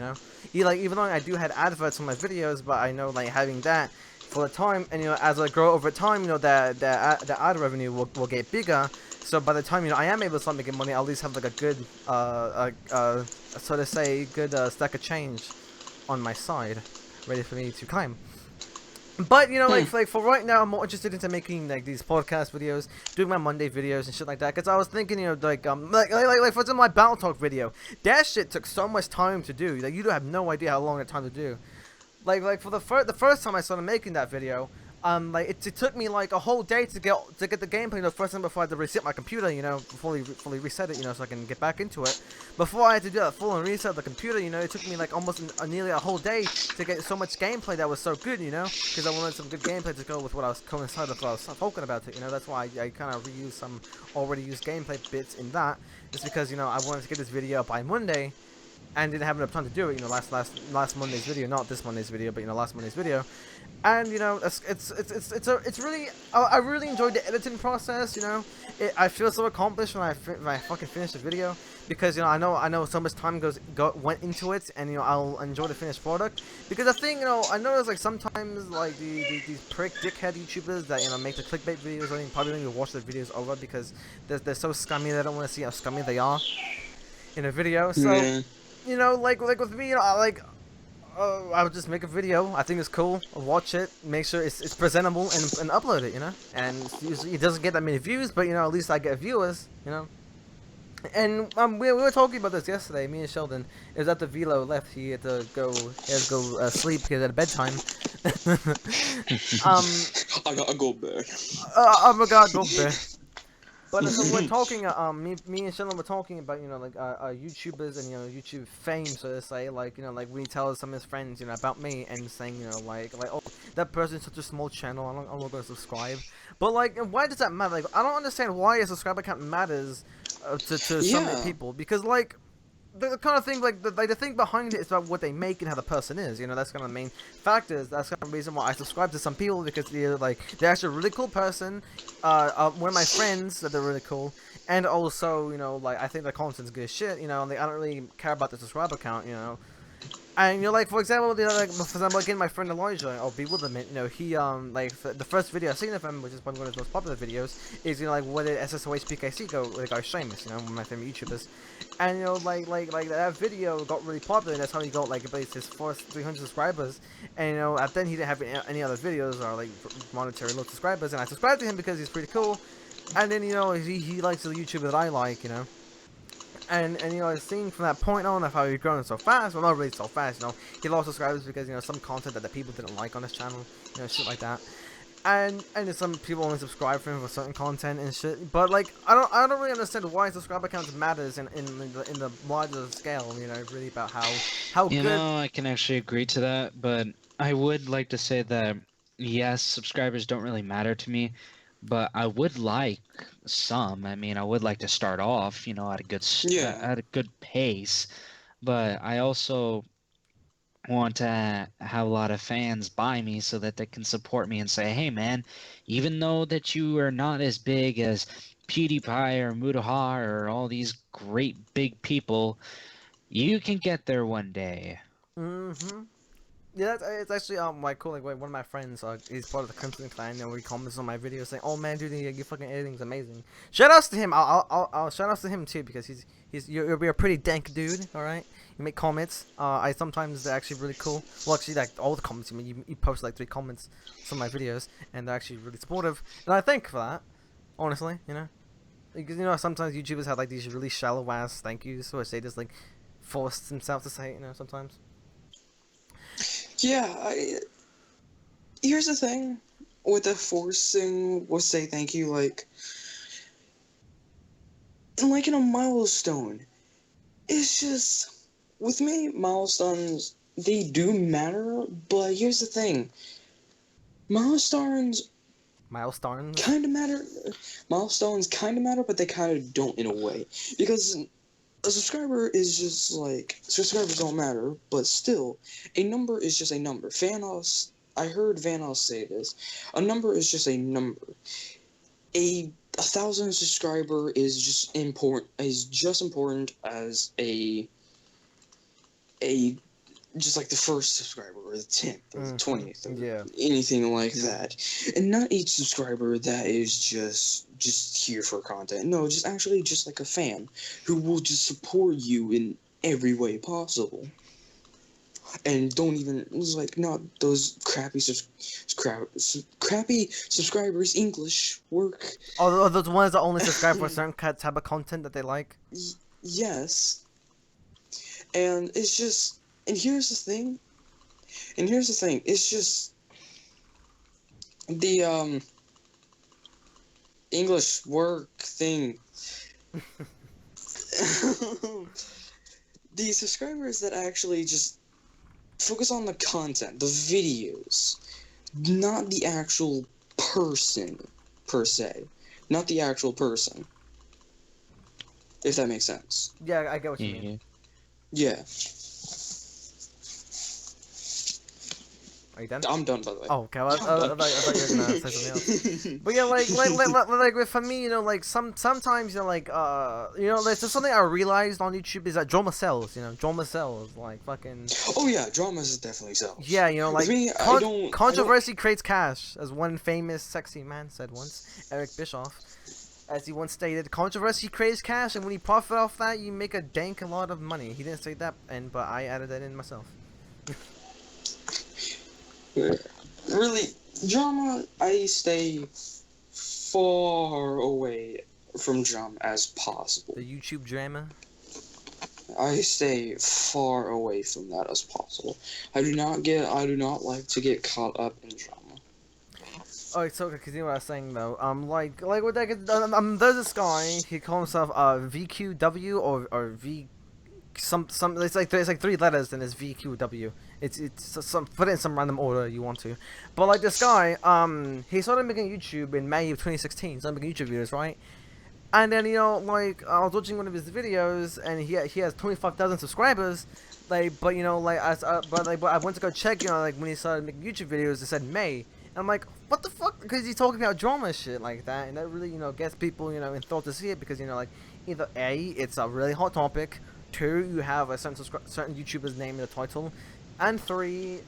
even though I do have adverts on my videos, but I know like having that for the time, and as I grow over time, the ad revenue will get bigger. So by the time I am able to start making money, I'll at least have like a good so to say good stack of change on my side, ready for me to climb. But like for right now, I'm more interested into making like these podcast videos, doing my Monday videos and shit like that. Cause I was thinking, like for example, my Battle Talk video, that shit took so much time to do. Like you don't have no idea how long it time to do. Like for the first time I started making that video, like it took me like a whole day to get the gameplay. First time before I had to reset my computer, fully reset it, so I can get back into it. Before I had to do that full and reset the computer, it took me like almost nearly a whole day to get so much gameplay that was so good, because I wanted some good coincided with what I was talking about it. That's why I kind of reused some already used gameplay bits in that, just because I wanted to get this video up by Monday. And didn't have enough time to do it, last Monday's video, not this Monday's video, but last Monday's video. And it's really, I really enjoyed the editing process. I feel so accomplished when I fucking finish the video, because I know so much time went into it, and I'll enjoy the finished product. Because the thing, I notice like sometimes like these prick dickhead YouTubers that make the clickbait videos, probably don't even watch the videos over because they're so scummy they don't want to see how scummy they are in a video. So. Yeah. Like with me, like I would just make a video. I think it's cool. I'll watch it, make sure it's presentable, and upload it. And usually it doesn't get that many views, but at least I get viewers. And we were talking about this yesterday. Me and Sheldon. It was after Velo left. He had to go sleep because at bedtime. I gotta go back. Oh my God, go there. But so we're talking. Me and Sheldon were talking about YouTubers and YouTube fame, so to say. Like when he tells some of his friends about me and saying like oh, that person's such a small channel. I'm not gonna subscribe. But like, why does that matter? Like, I don't understand why a subscriber count matters to so many people, because like the kind of thing like the thing behind it is about what they make and how the person is. That's kind of the main factors. That's kind of the reason why I subscribe to some people, because they're actually a really cool person. One of my friends that they're really cool, and also like I think their content's good as shit. And I don't really care about the subscriber count. And like for example, again, my friend Elijah or Bewilderment, he the first video I've seen of him, which is probably one of his most popular videos, is like where did SSOH PKC go? With the guy Seamus, one of my favorite YouTubers, and like that video got really popular, and that's how he got like about his first 300 subscribers, and at then he didn't have any other videos or like monetary low subscribers, and I subscribed to him because he's pretty cool, and then he likes the YouTuber that I like, And seeing from that point on of how he's growing so fast, well, not really so fast, he lost subscribers because some content that the people didn't like on his channel, shit like that, and some people only subscribe for him for certain content and shit. But like, I don't really understand why subscriber counts matters in the larger scale, really about how good. I can actually agree to that, but I would like to say that yes, subscribers don't really matter to me. But I would like some. I mean, I would like to start off, at a good at a good pace. But I also want to have a lot of fans buy me so that they can support me and say, "Hey, man, even though that you are not as big as Pewdiepie or Mudaha or all these great big people, you can get there one day." Mm-hmm. Yeah, it's actually like cool. Like one of my friends, he's part of the Crimson Clan, and he comments on my videos saying, "Oh man, dude, your fucking editing's amazing." Shout outs to him. I'll shout outs to him too, because you're a pretty dank dude. All right, you make comments. I sometimes they're actually really cool. Well, actually, like all the comments you post like 3 comments on some of my videos, and they're actually really supportive, and I thank for that. Honestly, because sometimes YouTubers have like these really shallow ass thank yous, which they just like force themselves to say, sometimes. Yeah, here's the thing with the forcing, we'll say thank you, like in a milestone. It's just, with me, milestones, they do matter, but here's the thing. Milestones kind of matter. Milestones kind of matter, but they kind of don't in a way. Because a subscriber is just like, subscribers don't matter, but still, a number is just a number. Vanos, I heard Vanos say this, a number is just a number. A 1,000 subscriber is just important as just like the first subscriber, or the 10th, or the 20th, or anything like that. And not each subscriber that is just here for content. No, just actually just like a fan who will just support you in every way possible. And don't even, it's like, not those crappy subscribers, English work. Oh, those ones that only subscribe for a certain type of content that they like? Yes. And it's just, and here's the thing, it's just, the, English work thing. The subscribers that actually just focus on the content, the videos, not the actual person, per se. Not the actual person. If that makes sense. Yeah, I get what you mean. Yeah. Are you done? I'm done, by the way. Oh, okay. Well, I thought you were gonna say something else. But yeah, like for me, like sometimes, like, there's just something I realized on YouTube is that drama sells. Drama sells, like fucking. Oh yeah, dramas definitely sells. Yeah, like me, controversy creates cash, as one famous sexy man said once, Eric Bischoff. As he once stated, controversy creates cash, and when you profit off that, you make a lot of money. He didn't say that, but I added that in myself. Really, drama, I stay far away from drama as possible. The YouTube drama. I stay far away from that as possible. I do not like to get caught up in drama. Oh, it's okay, because you know what I was saying, though. Like with that, there's this guy, he calls himself, VQW, or V, it's like 3 letters, and it's VQW. It's some, put it in some random order you want to. But, like, this guy, he started making YouTube in May of 2016, he started making YouTube videos, right? And then, you know, like, I was watching one of his videos, and he has 25,000 subscribers, like, but, you know, like, but I went to go check, you know, like, when he started making YouTube videos, it said May. And I'm like, what the fuck? Because he's talking about drama and shit like that, and that really, you know, gets people, you know, in thought to see it, because, you know, like, either A, it's a really hot topic, 2, you have a certain YouTuber's name in the title, and 3,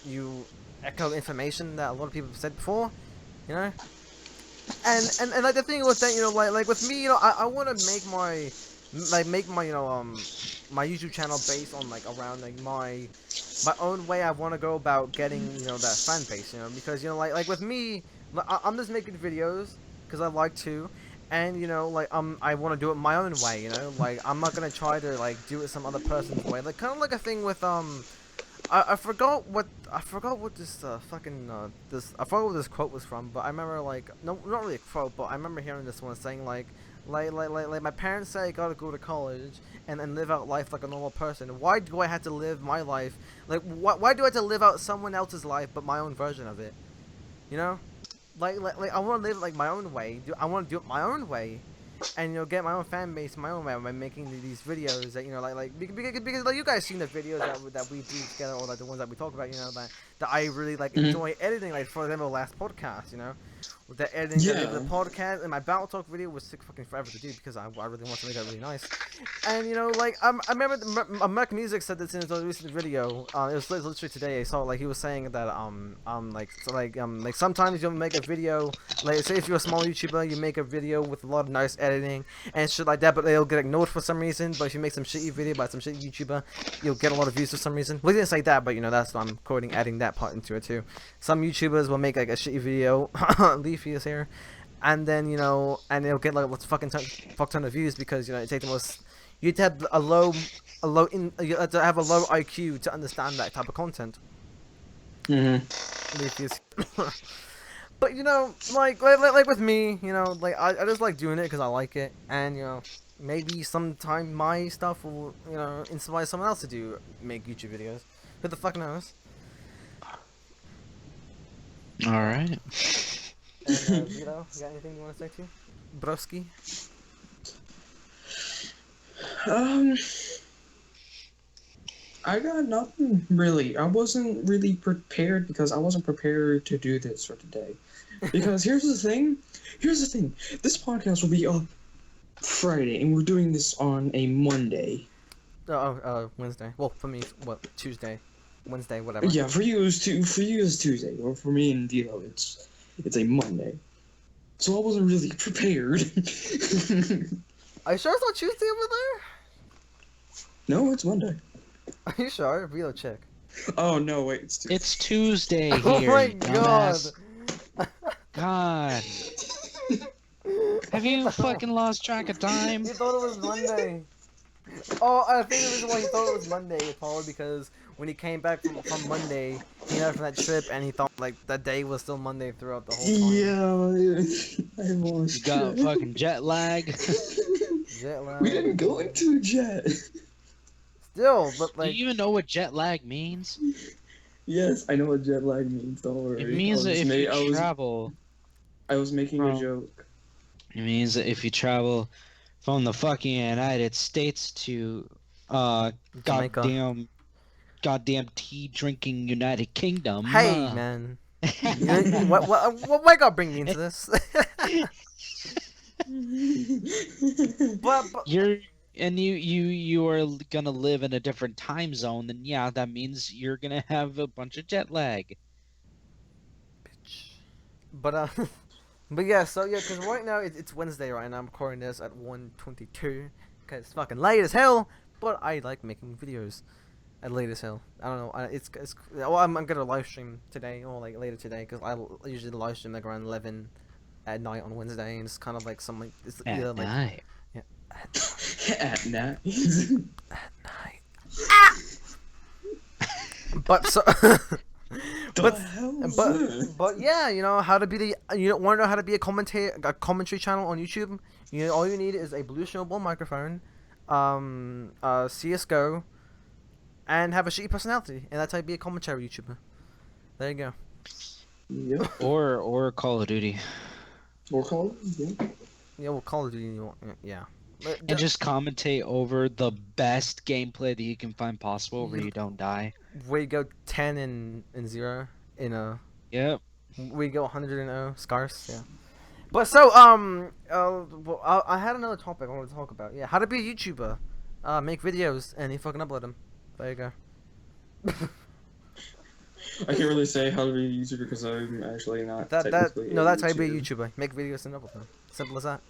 you echo information that a lot of people have said before, you know? And like the thing with that, you know, like with me, you know, I want to make my you know my YouTube channel based on like around like my own way I want to go about getting, you know, that fan base, you know, because, you know, like with me, I'm just making videos because I like to, and, you know, like I want to do it my own way, you know, like I'm not gonna try to like do it some other person's way, like kind of like a thing with I forgot what this I forgot what this quote was from, but I remember, like, no, not really a quote, but I remember hearing this one saying like my parents say I gotta go to college and live out life like a normal person. Why do I have to live my life like why do I have to live out someone else's life but my own version of it? You know, like I want to live like my own way. I want to do it my own way. And, you know, get my own fan base my own way by making these videos that, you know, like because like you guys seen the videos that we do together, or like the ones that we talk about, you know, that I really like enjoy editing, like for example last podcast, you know, with the editing of the podcast, and my Battle Talk video was sick fucking forever to do because I really want to make that really nice. And, you know, like I remember Mac Music said this in his recent video. It was literally today. I saw, like, he was saying that like sometimes you'll make a video, like say if you're a small YouTuber, you make a video with a lot of nice editing and shit like that, but they'll get ignored for some reason. But if you make some shitty video by some shitty YouTuber, you'll get a lot of views for some reason. Well, he didn't say that, but, you know, that's what I'm quoting, adding that part into it too. Some YouTubers will make like a shitty video, Leafy is here, and then, you know, and it'll get like fuck ton of views because, you know, it takes the most. You have to have you have to have a low IQ to understand that type of content. But, you know, like with me, you know, like I just like doing it because I like it, and, you know, maybe sometime my stuff will, you know, inspire someone else to make YouTube videos. Who the fuck knows? All right. And, Vito, you got anything you want to say too, broski? I got nothing really. I wasn't really prepared because I wasn't prepared to do this for today. Because here's the thing. This podcast will be up Friday, and we're doing this on a Monday. Wednesday. Well, for me, what, Tuesday, Wednesday, whatever. Yeah, for you it's Tuesday, or for me and Dilo, it's a Monday. So I wasn't really prepared. Are you sure it's not Tuesday over there? No, it's Monday. Are you sure? Vito, check. Oh no, wait, it's Tuesday. It's Tuesday here. Oh my dumbass. god. God. Have you fucking lost track of time? He thought it was Monday. Oh, I think the reason why he thought it was Monday is probably because when he came back from Monday, he left from that trip, and he thought like that day was still Monday throughout the whole time. Yeah, I lost. You got track. fucking jet lag. Jet lag. We didn't go into a jet. Still, but Do like. you even know what jet lag means? Yes, I know what jet lag means. Don't worry. It means that if you travel. I was making a Bro. joke. It means that if you travel from the fucking United States to Jamaica. goddamn tea drinking United Kingdom. Hey, man. What got bring me into this? but you are gonna live in a different time zone, then yeah, that means you're gonna have a bunch of jet lag. But but yeah, so yeah, because right now it's Wednesday right now. I'm recording this at 1:22 because it's fucking late as hell. But I like making videos, at latest hill. I don't know. It's well, I'm gonna live stream today or like later today because I usually live stream like around 11 at night on Wednesday, and it's kind of like some like it's either At like night. yeah, At night. at night. But so. The hell is that? But yeah, you know how to be the you want to know how to be a commentary channel on YouTube. You know, all you need is a blue snowball microphone, CS:GO, and have a shitty personality, and that's how you be a commentary YouTuber. There you go. Yep. Or Call of Duty. Or call it, yeah. Yeah, well, Call of Duty, yeah. But And just commentate over the best gameplay that you can find possible where you don't die. we go 10 and 0 in a. Yep. We go 100 and 0 scarce, yeah. But so well, I had another topic I wanted to talk about. Yeah, how to be a YouTuber, make videos and you fucking upload them. There you go. I can't really say how to be a YouTuber because I'm actually not. That's technically how you be a YouTuber. Make videos and upload them. Simple as that.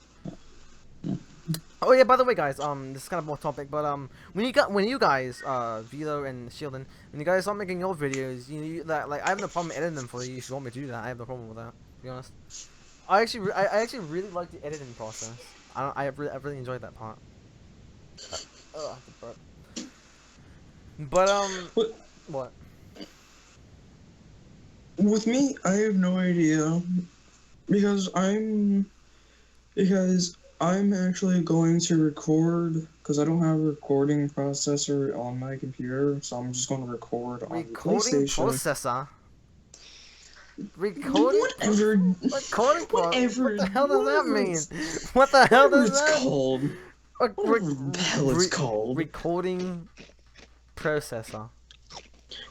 Oh yeah, by the way, guys, this is kind of more topic, but when you guys, Velo and Shieldon, when you guys start making your videos, you like I have no problem editing them for you if you want me to do that. I have no problem with that. To be honest, I actually really like the editing process. I really enjoyed that part. Oh, but what? With me, I have no idea because I'm actually going to record because I don't have a recording processor on my computer, so I'm just going to record on the Recording PlayStation. processor. Recording. Whatever. Recording. Whatever. What the hell does that mean? What the hell Whatever does it's that? called. Whatever the hell it's called. Recording processor.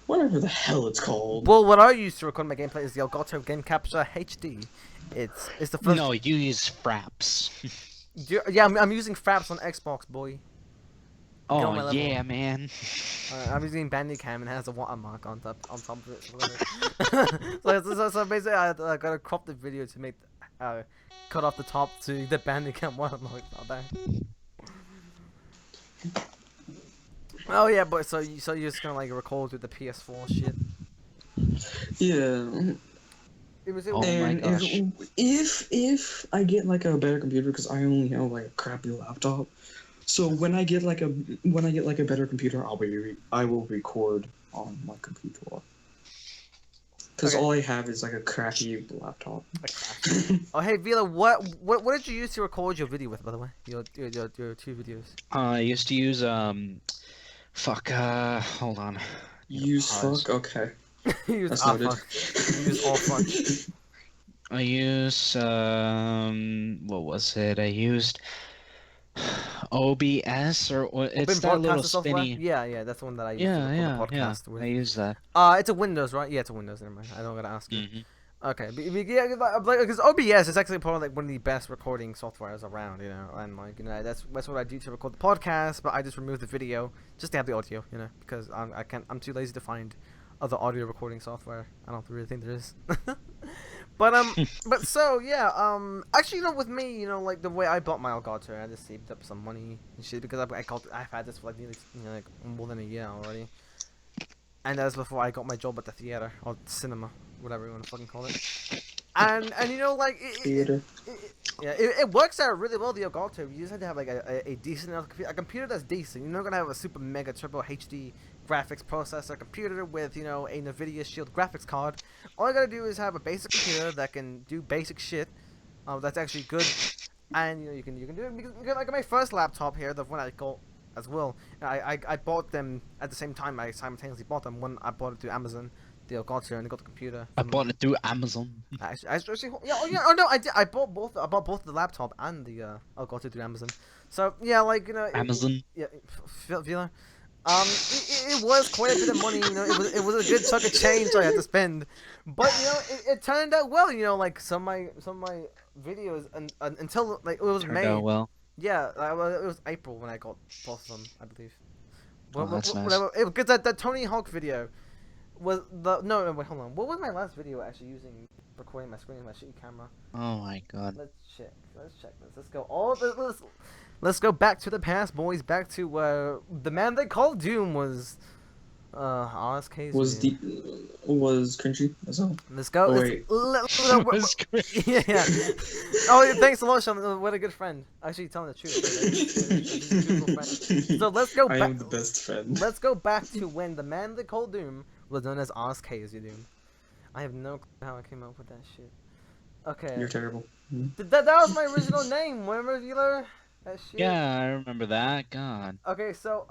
Whatever the hell it's called. Well, what I use to record my gameplay is the Elgato Game Capture HD. It's the first. No, you use Fraps. Yeah, I'm using Fraps on Xbox, boy. Get on my Oh level. yeah, man. I'm using Bandicam and it has a watermark on top of it. So basically, I gotta crop the video to make cut off the top to the Bandicam watermark. Not bad. Oh yeah, but so you're just gonna like record with the PS4 shit. Yeah. Oh my gosh. If I get like a better computer, because I only have like a crappy laptop, so when I get like a better computer, I will record on my computer. Because Okay. all I have is like a crappy laptop. Oh hey Vila, what did you use to record your video with, by the way? Your 2 videos. I used to use hold on. Use Pause. fuck? Okay. You use That's all noted. fuck. You use all fuck. I used what was it? I used OBS or what? It's Open that little Podcaster software? spinny. Yeah, that's the one that I use to Yeah, record yeah, the yeah. podcast with. I use that. It's a Windows, right? Yeah, it's a Windows. Never mind. I don't gotta ask you. Mhm. Okay, yeah, because OBS is actually probably like one of the best recording softwares around, you know, and like that's what I do to record the podcast, but I just remove the video just to have the audio, you know, because I'm too lazy to find other audio recording software. I don't really think there is. But so yeah, actually, you know, with me, you know, like the way I bought my Elgato, I just saved up some money and shit because I've had this for like nearly, you know, like more than a year already, and that was before I got my job at the theater or cinema, whatever you want to fucking call it. And you know, like Theater. it works out really well. The Elgato, you just have to have like a decent enough computer, a computer that's decent. You're not gonna have a super mega turbo HD graphics processor computer with, you know, a NVIDIA Shield graphics card. All I gotta do is have a basic computer that can do basic shit. That's actually good, and you know you can do it. Because, like my first laptop here, the one I got as well. I bought them at the same time. I simultaneously bought them. One I bought it through Amazon, the Elgato, and I got the computer. I bought it through Amazon. Actually, oh no, I did. I bought both the laptop and the Elgato through Amazon. So yeah, like you know, Amazon. Vila. It was quite a bit of money, you know. It was a good chunk of change I had to spend, but you know, it turned out well. You know, like some of my videos until like it was Turned May. out well. Yeah, it was April when I got both of them, I believe. Oh, that's nice. Whatever. Because that Tony Hawk video was the no wait, hold on. What was my last video actually using recording my screen with my shitty camera? Oh my god. Let's check this. Let's go let's go back to the past, boys. Back to the man they call Doom was RSK's was Doom. was cringy as well. Let's go. Oh, let's, wait. let- Was great. yeah. Oh, yeah, thanks a lot, Sean. What a good friend. Actually, telling the truth. He's a beautiful friend. So let's go I back. am the best friend. Let's go back to when the man they called Doom was known as RSK's Doom. I have no clue how I came up with that shit. Okay. You're terrible. That was my original name. Remember, Vila? That shit. Yeah, I remember that. God. Okay, so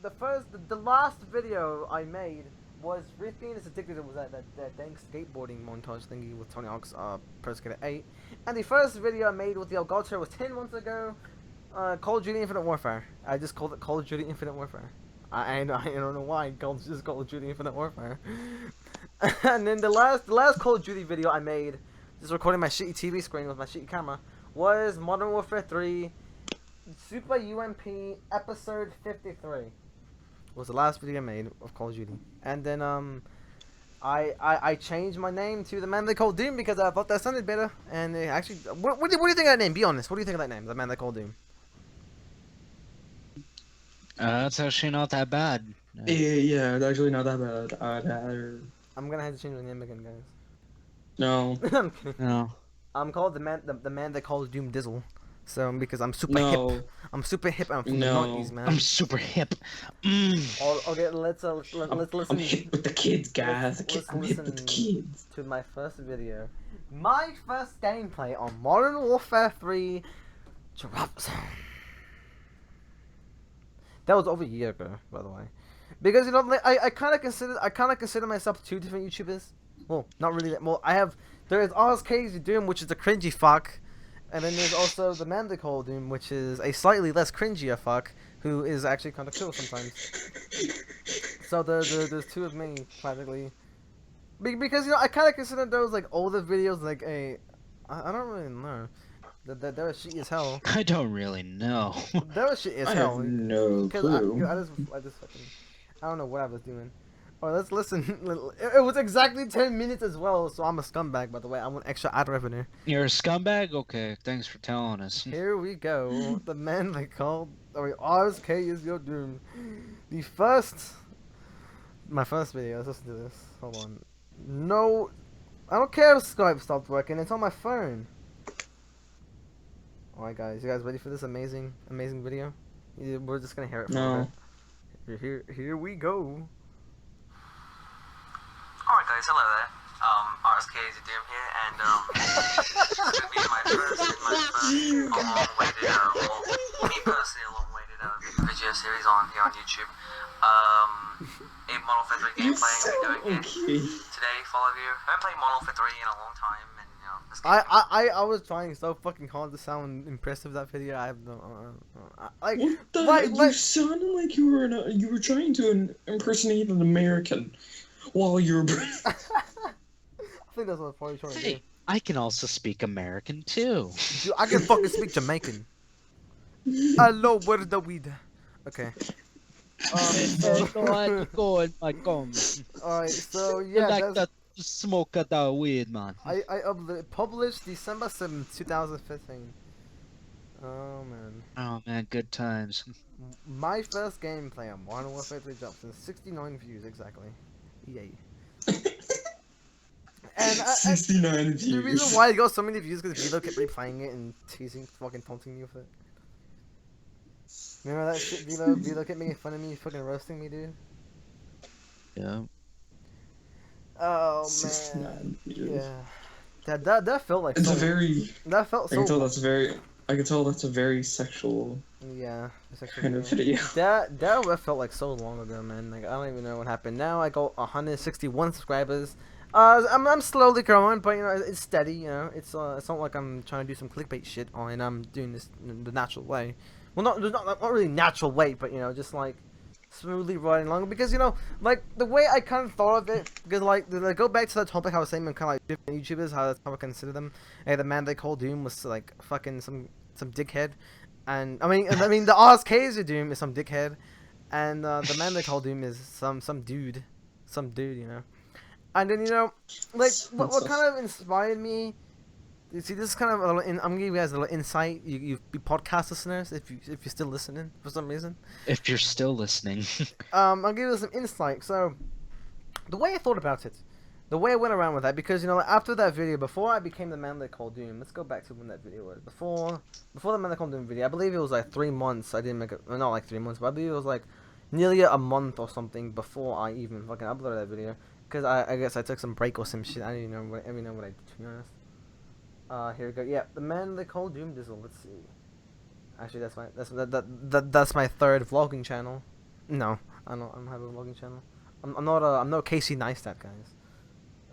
the last video I made was Rifkin is Addicted. It was that dang skateboarding montage thingy with Tony Hawk's Pro Skater 8, and the first video I made with the Elgato was 10 months ago. Call of Duty Infinite Warfare. I just called it Call of Duty Infinite Warfare. I don't know why just Call of Duty Infinite Warfare. And then the last Call of Duty video I made, just recording my shitty TV screen with my shitty camera, was Modern Warfare 3. Super UMP episode 53 was the last video I made of Call of Duty, and then I changed my name to the man they called Doom because I thought that sounded better. And it actually, what do you think of that name? Be honest. What do you think of that name? The man they called Doom. That's actually not that bad. Yeah, it's actually not that bad. I'm gonna have to change my name again, guys. No. I'm kidding. No. I'm called the man they called Doom Dizzle. So because I'm super No. hip. I'm super hip. I'm from No. the 90s, man. I'm super hip. Okay, let's listen. I'm hip with the kids, guys. Let's I'm hip with the listen kids. to my first video. My first gameplay on Modern Warfare 3 Drop Zone. That was over a year ago, by the way. Because I kind of consider myself two different YouTubers. Well, not really that. Well, there is RSK's Doom, which is a cringy fuck, and then there's also the man they call Doom, which is a slightly less cringier fuck, who is actually kind of cool sometimes. So there's two of me practically. Because I kind of consider those like older videos like I don't really know. They were shitty as hell. I don't really know. They were shitty as I hell. have no Because clue. I just fucking, I don't know what I was doing. Alright, let's listen. It was exactly 10 minutes as well, so I'm a scumbag, by the way. I want extra ad revenue. You're a scumbag? Okay, thanks for telling us. Here we go. The man they called. RSK is your doom. My first video. Let's listen to this. Hold on. No. I don't care if Skype stopped working. It's on my phone. Alright, guys. You guys ready for this amazing video? We're just gonna hear it. No. Here we go. Alright guys, hello there. RSK is Doom here, and this is going to be my first long-awaited, well, me personally, a long-awaited video series on here on YouTube. A Model Warfare 3 gameplay I'm going to be doing here today for all of you. I haven't played Model Warfare 3 in a long time, and you know, this game I was trying so fucking hard to sound impressive that video. I have no like What the like, heck? You sounded like you were trying to impersonate an American while you were. I think that's what I'm probably trying to do. Hey, I can also speak American too. Dude, I can fucking speak Jamaican. Hello, where's the weed? Okay. Alright, so yeah, like that's, that smoke of that weed, man. I published December 7th, 2015. Oh man. Oh man, good times. My first gameplay on Modern Warfare 3 drops in 69 views exactly. Yay. And 69 views. the reason why it got so many views is because Vilo kept replaying it and teasing, fucking taunting me with it. Remember that shit, Vilo? Vilo kept making fun of me, fucking roasting me, dude. Yeah. Oh man. 69 views. Yeah. That felt like It's so. a very. That felt I can tell so. that's very. I can tell that's a very sexual Yeah. It's actually kind of real. video. That felt like so long ago, man. Like I don't even know what happened. Now I got 161 subscribers. I'm slowly growing, but you know it's steady. You know, it's not like I'm trying to do some clickbait shit, and I'm doing this in the natural way. Well, not really natural way, but you know, just like smoothly riding along. Because you know, like the way I kind of thought of it, because like go back to that topic I was saying, kind of like different YouTubers, how that's how I consider them. Hey, the man they call Doom was like fucking some dickhead, and I mean the RSK's Doom is some dickhead, and the man they call Doom is some dude, you know. And then, you know, like, what kind of inspired me You see, this is kind of a little. I'm gonna give you guys a little insight. You podcast listeners, if you're still listening for some reason. If you're still listening. I'll give you some insight. So, the way I thought about it, the way I went around with that, because you know, like, after that video, before I became the man they call Doom. Let's go back to when that video was. Before the man they call Doom video, I believe it was like 3 months. I didn't make it. Not like 3 months, but I believe it was like nearly a month or something before I even fucking uploaded that video. Because I guess I took some break or some shit. I don't even know what I did, to be honest. Here we go. Yeah, the man they call Doom Dizzle. Let's see. Actually, that's my third vlogging channel. No, I don't have a vlogging channel. I'm no Casey Neistat, guys.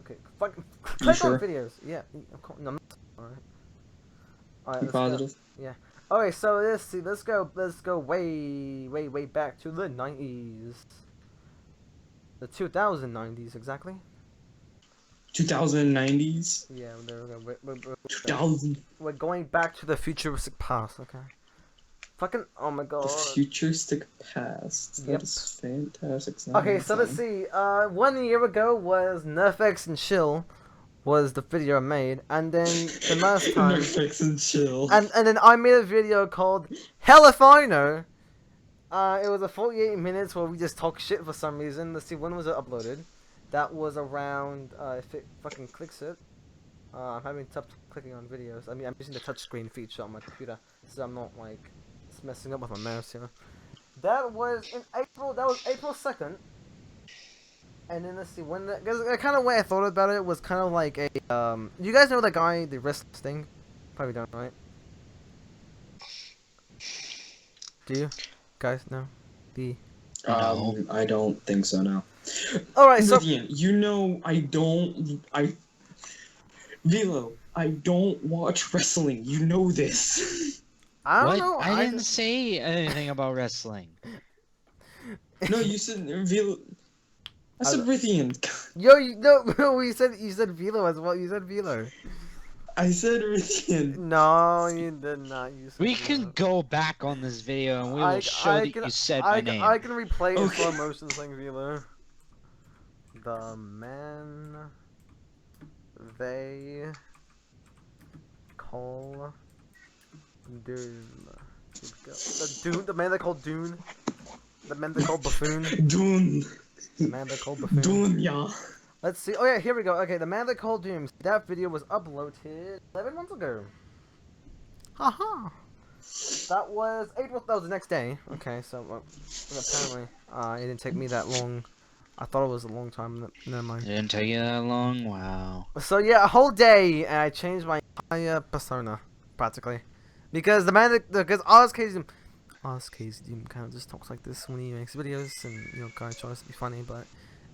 Okay, fucking click sure? on videos. Yeah, no, I'm not. Alright. Alright, let's Positive. go. Yeah. Okay, so let's go way back to the 90s. The 2090s exactly. 2090s. Yeah, there we go. 2000. We're going back to the futuristic past, okay? Fucking, oh my god. The futuristic past. Yep. That is fantastic. Okay, so let's see. 1 year ago was Nerfx and Chill was the video I made, and then the last time, Netflix and chill. and then I made a video called Hell If I Know. It was a 48 minutes where we just talk shit for some reason. Let's see, when was it uploaded? That was around, if it fucking clicks it. I'm having tough clicking on videos. I mean, I'm using the touchscreen feature on my computer, so I'm not, like, messing up with my mouse, you know. That was in April, that was April 2nd. And then let's see, when the, cause the kind of way I thought about it was kind of like a, you guys know the guy, the wrist thing? Probably don't, right? Do you guys know? I don't think so, no. Alright, so... Vivian, you know Velo, I don't watch wrestling. You know this. I don't What? know. I didn't say anything about wrestling. No, you said Velo. I said Rithian. Yo, no, you said Velo as well. You said Velo. I said Rithian. No, you did not. You said We Velo. can go back on this video and we will show that you said my name. I can replay in Okay. slow motion saying Velo. The man they call Dune. The man they call Dune. The man they call Buffoon. Dune. The man they call Buffoon. Dune, yeah. Let's see. Oh yeah, here we go. Okay, the man they call Doom. That video was uploaded 11 months ago. Haha. That was April. That was the next day. Okay, so apparently, it didn't take me that long. I thought it was a long time. Never mind. Didn't take you that long? Wow. So yeah, a whole day, and I changed my entire persona practically, because the man, because Oz Doom kind of just talks like this when he makes videos, and you know, kind of tries to be funny, but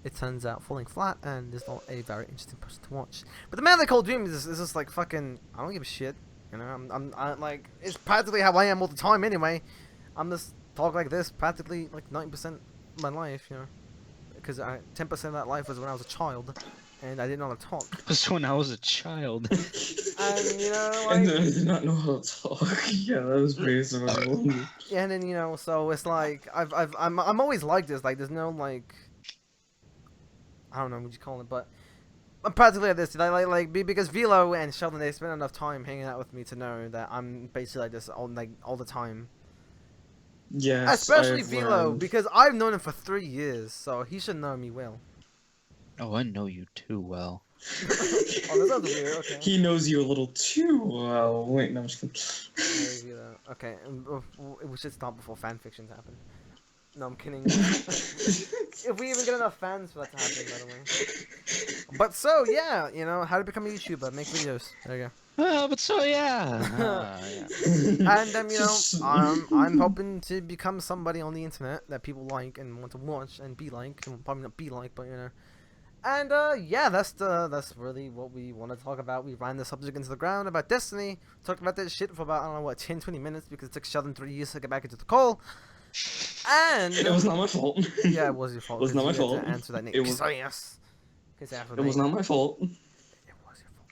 it turns out falling flat, and is not a very interesting person to watch. But the man they call Doom is just like fucking. I don't give a shit. You know, I'm like, it's practically how I am all the time anyway. I'm just talk like this practically like 90% of my life, you know. Because 10% of that life was when I was a child, and I didn't know how to talk. Just when I was a child. And you know, I like, did not know how to talk. Yeah, that was basically. yeah, and then you know, so it's like I'm always like this. Like, there's no like, I don't know what you call it, but I'm practically like this. Because Velo and Sheldon, they spend enough time hanging out with me to know that I'm basically like this all the time. Yes. Especially I've Velo, learned. because I've known him for 3 years, so he should know me well. Oh, I know you too well. Oh, that sounds weird. Okay. He knows you a little too well. Wait, no, I'm just kidding. Maybe, okay, we should stop before fan fictions happen. No, I'm kidding. If we even get enough fans for that to happen, by the way. But so, yeah, you know, how to become a YouTuber, make videos. There you go. But so yeah. And you know, I'm hoping to become somebody on the internet that people like and want to watch and be like, and probably not be like, but you know. And yeah, that's really what we want to talk about. We ran the subject into the ground about Destiny, talked about that shit for about, I don't know what, 10-20 minutes, because it took Sheldon 3 years to get back into the call. And It was not my fault. yeah, it was your fault. It was not my 'cause you had fault. to answer that name. It was. Yes. It was not my fault. It was your fault.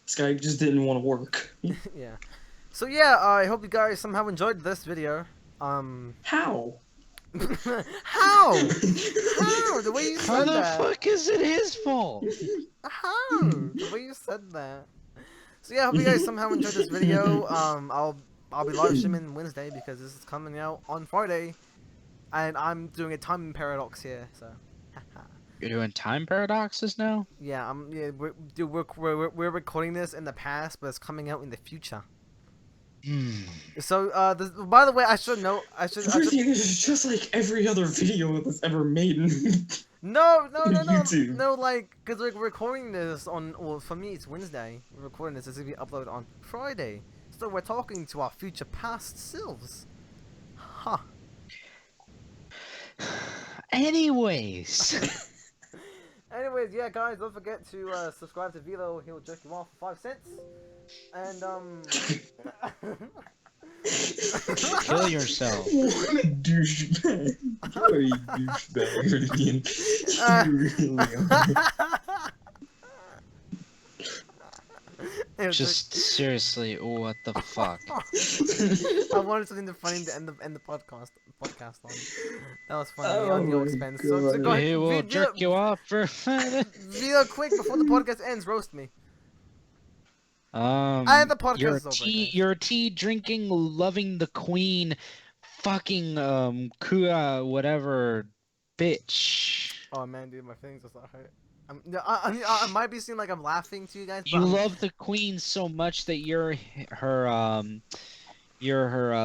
This guy just didn't want to work. Yeah. So yeah, I hope you guys somehow enjoyed this video. How? How? How? The way you How said the that. fuck is it his fault? How? The way you said that. So yeah, I hope you guys somehow enjoyed this video. I'll be live streaming Wednesday because this is coming out on Friday, and I'm doing a time paradox here. So, You're doing time paradoxes now? yeah, we're recording this in the past, but it's coming out in the future. Hmm. So by the way, I should know. I should. Everything is just like every other video that's ever made. No, YouTube. no, like, cause we're recording this on. Well, for me, it's Wednesday. We're recording this. It's gonna be uploaded on Friday. So we're talking to our future past selves. Huh. Anyways. Anyways, yeah, guys, don't forget to subscribe to Vilo. He'll jerk you off for 5 cents. And Kill yourself. What a douchebag. You're a douchebag, Ridian. You really are. He'll Just seriously, what the fuck? I wanted something funny to end the podcast on. That was funny Oh on your my expense. So God. go ahead, He will jerk you off for Vilo, quick before the podcast ends, roast me. And the podcast you're is over, guys. you're tea drinking, loving the queen, fucking Kua whatever bitch. Oh man, dude, my feelings are so hurt. I might be seeming like I'm laughing to you guys, but You love the queen so much that you're her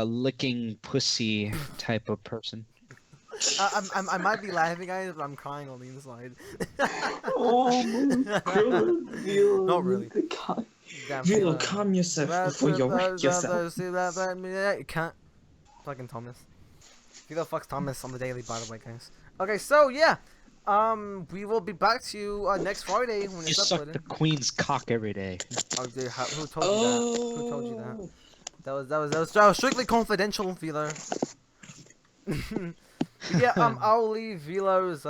licking pussy type of person. I might be laughing, guys, but I'm crying on the inside. Oh my god. Vilo, Not really. Damn, Vilo, Vilo. calm yourself before you wreck yourself. You can't. Fucking Thomas. Vilo fucks Thomas on the daily, by the way, guys. Okay, so yeah. We will be back to you next Friday when You it's suck uploaded. the queen's cock every day. Oh, dude, who told you that? Who told you that? That was strictly confidential, Vilo. Yeah, I'll leave Velo's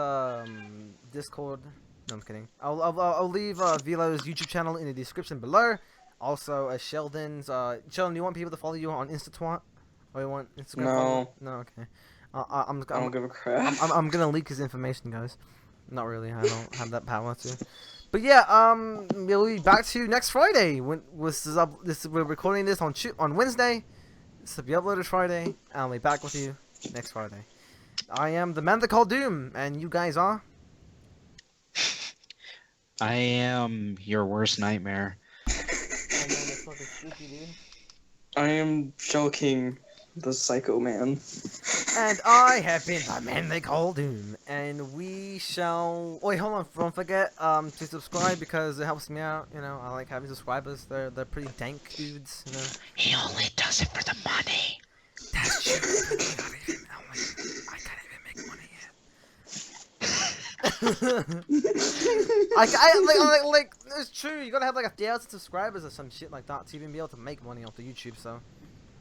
Discord. No, I'm kidding. I'll leave Velo's YouTube channel in the description below. Also, Sheldon's. Sheldon, do you want people to follow you on Insta-twat? Or you want Instagram? No. Follow? No, okay. I don't give a crap. I'm gonna leak his information, guys. Not really. I don't have that power to. But yeah, we'll be back to you next Friday. When we're recording this on Wednesday. This will be uploaded Friday. And I'll be back with you next Friday. I am the man they call Doom, and you guys are. I am your worst nightmare. Oh man, that's fucking spooky, dude. I am joking, the Psycho Man. And I have been the man they call Doom, and we shall. Wait, hold on! Don't forget to subscribe because it helps me out. You know, I like having subscribers. They're pretty dank dudes. You know. He only does it for the money. That's true. I can't even make money yet. Like, it's true. You gotta have like 1,000 subscribers or some shit like that to even be able to make money off the YouTube. So,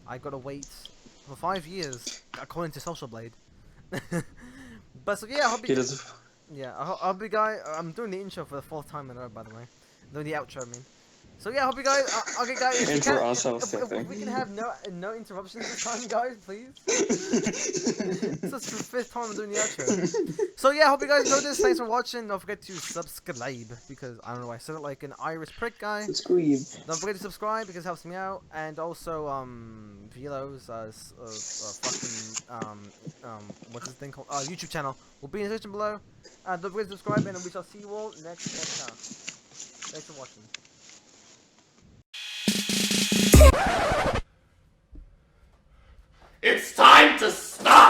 I gotta wait for 5 years, according to Social Blade. But so yeah, I hope you. Yeah, I'll be guy. I'm doing the intro for the 4th time in a row, by the way. Doing the outro, I mean. So yeah, I hope you guys. Okay, guys. And for us, I was if we can have no interruptions this time, guys, please. This is the 5th time I'm doing the outro. So yeah, I hope you guys enjoyed this. Thanks for watching. Don't forget to subscribe because I don't know. I said it like an Irish prick guy. Subscribe. Don't forget to subscribe because it helps me out, and also Velo's what's this thing called? YouTube channel will be in the description below. Don't forget to subscribe, and we shall see you all next podcast. Thanks for watching. It's time to stop!